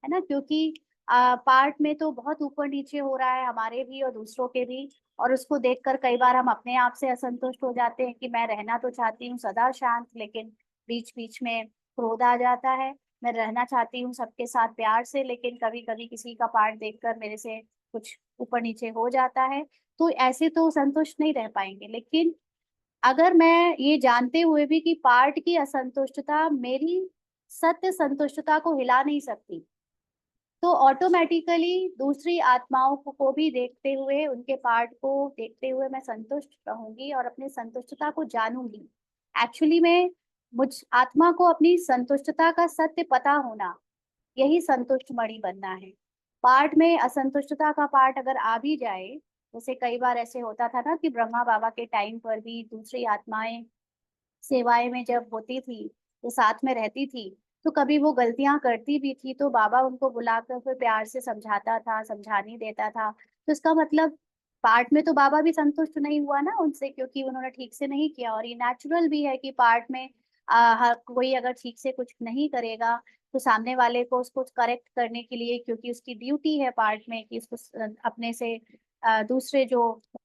ना। क्योंकि पार्ट में तो बहुत ऊपर नीचे हो रहा है, हमारे भी और दूसरों के भी, और उसको देखकर कई बार हम अपने आप से असंतुष्ट हो जाते हैं कि मैं रहना तो चाहती हूँ सदा शांत, लेकिन बीच बीच में क्रोध आ जाता है। मैं रहना चाहती हूँ सबके साथ प्यार से, लेकिन कभी कभी किसी का पार्ट देखकर मेरे से कुछ ऊपर नीचे हो जाता है। तो ऐसे तो संतुष्ट नहीं रह पाएंगे। लेकिन अगर मैं ये जानते हुए भी कि पार्ट की असंतुष्टता मेरी सत्य संतुष्टता को हिला नहीं सकती, तो ऑटोमेटिकली दूसरी आत्माओं को भी देखते हुए, उनके पार्ट को देखते हुए मैं संतुष्ट रहूंगी और अपनी संतुष्टता को जानूंगी। एक्चुअली में मुझ आत्मा को अपनी संतुष्टता का सत्य पता होना, यही संतुष्ट मणि बनना है। पार्ट में असंतुष्टता का पार्ट अगर आ भी जाए, जैसे कई बार ऐसे होता था ना कि ब्रह्मा बाबा के टाइम पर भी दूसरी आत्माएं सेवाएं में जब होती थी, तो साथ में रहती थी, तो कभी वो गलतियां करती भी थी तो बाबा उनको बुलाकर फिर प्यार से समझाता था, समझाने देता था। तो इसका मतलब पार्ट में तो बाबा भी संतुष्ट नहीं हुआ ना उनसे, क्योंकि उन्होंने ठीक से नहीं किया। और ये नेचुरल भी है कि पार्ट में हर कोई अगर ठीक से कुछ नहीं करेगा तो सामने वाले को उसको करेक्ट करने के लिए, क्योंकि उसकी ड्यूटी है पार्ट में कि उसको अपने से दूसरे जो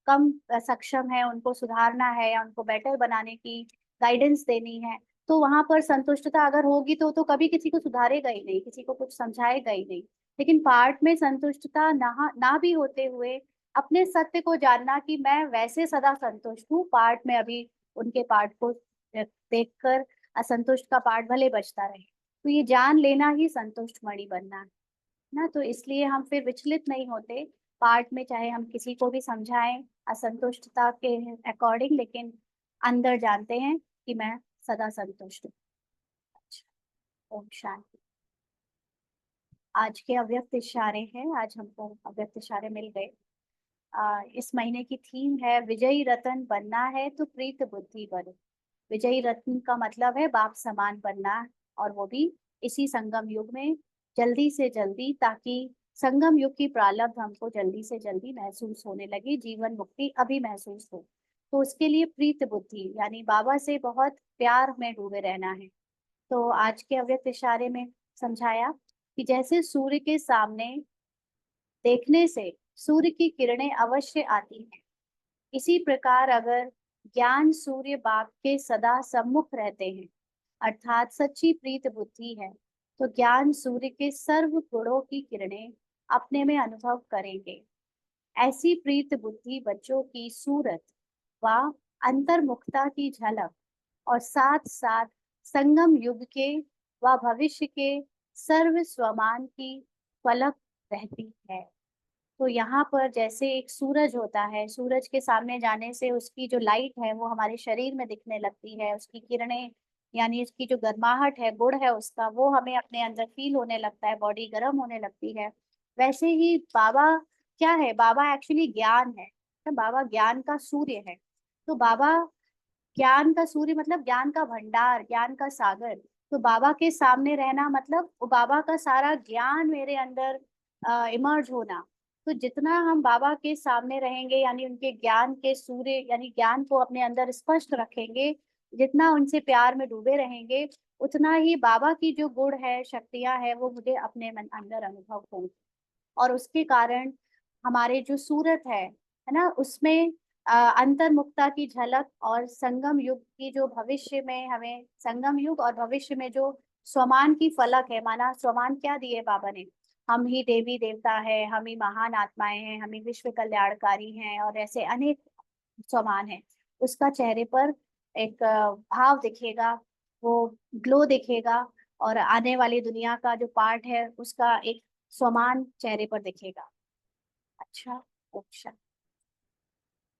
कम सक्षम है उनको सुधारना है या उनको बेटर बनाने की गाइडेंस देनी है। तो वहां पर संतुष्टता अगर होगी तो कभी किसी को सुधारेगा ही नहीं, किसी को कुछ समझाएगा ही नहीं। लेकिन पार्ट में संतुष्टता ना भी होते हुए अपने सत्य को जानना कि मैं वैसे सदा संतुष्ट हूँ, पार्ट में अभी उनके पार्ट को देखकर असंतुष्ट का पार्ट भले बचता रहे। तो ये जान लेना ही संतुष्ट मणि बनना है ना। तो इसलिए हम फिर विचलित नहीं होते पाठ में, चाहे हम किसी को भी समझाएं असंतुष्टता के अकॉर्डिंग, लेकिन अंदर जानते हैं कि मैं सदा संतुष्ट हूँ। अच्छा, ओम शांति। आज के अव्यक्त इशारे हैं, आज हमको अव्यक्त इशारे मिल गए। इस महीने की थीम है विजयी रतन बनना है तो प्रीत बुद्धि बनो। विजयी रत्न का मतलब है बाप समान बनना, और वो भी इसी संगम युग में जल्दी से जल्दी, ताकि संगम युग की प्रारब्ध हमको जल्दी से जल्दी महसूस होने लगी, जीवन मुक्ति अभी महसूस हो। तो उसके लिए प्रीत बुद्धि यानी बाबा से बहुत प्यार में डूबे रहना है। तो आज के अव्यक्त इशारे में समझाया कि जैसे सूर्य के सामने देखने से सूर्य की किरणें अवश्य आती हैं, इसी प्रकार अगर ज्ञान सूर्य बाप के सदा सम्मुख रहते हैं, अर्थात सच्ची प्रीत बुद्धि है, तो ज्ञान सूर्य के सर्व गुणों की किरणें अपने में अनुभव करेंगे। ऐसी प्रीत बुद्धि बच्चों की सूरत व अंतर्मुखता की झलक, और साथ साथ संगम युग के व भविष्य के सर्व स्वमान की फलक रहती है। तो यहाँ पर जैसे एक सूरज होता है, सूरज के सामने जाने से उसकी जो लाइट है वो हमारे शरीर में दिखने लगती है, उसकी किरणें यानी उसकी जो गर्माहट है, गुण है उसका, वो हमें अपने अंदर फील होने लगता है, बॉडी गर्म होने लगती है। वैसे ही बाबा क्या है, बाबा एक्चुअली ज्ञान है, तो बाबा ज्ञान का सूर्य है। तो बाबा ज्ञान का सूर्य मतलब ज्ञान का भंडार, ज्ञान का सागर। तो बाबा के सामने रहना मतलब वो बाबा का सारा ज्ञान मेरे अंदर इमर्ज होना। तो जितना हम बाबा के सामने रहेंगे यानी उनके ज्ञान के सूर्य यानी ज्ञान को अपने अंदर स्पष्ट रखेंगे, जितना उनसे प्यार में डूबे रहेंगे, उतना ही बाबा की जो गुण है, शक्तियां है, वो मुझे अपने मन अंदर अनुभव होंगी। और उसके कारण हमारे जो सूरत है ना, उसमें अंतर्मुखता की झलक, और संगम युग की जो भविष्य में हमें, संगम युग और भविष्य में जो स्वमान की फलक है, माना स्वमान क्या दिए बाबा ने, हम ही देवी देवता है, हम ही महान आत्माएं हैं, हम ही विश्व कल्याणकारी हैं, और ऐसे अनेक स्वमान है। उसका चेहरे पर एक भाव दिखेगा, वो ग्लो दिखेगा, और आने वाली दुनिया का जो पार्ट है उसका एक स्वमान चेहरे पर दिखेगा। अच्छा, अच्छा।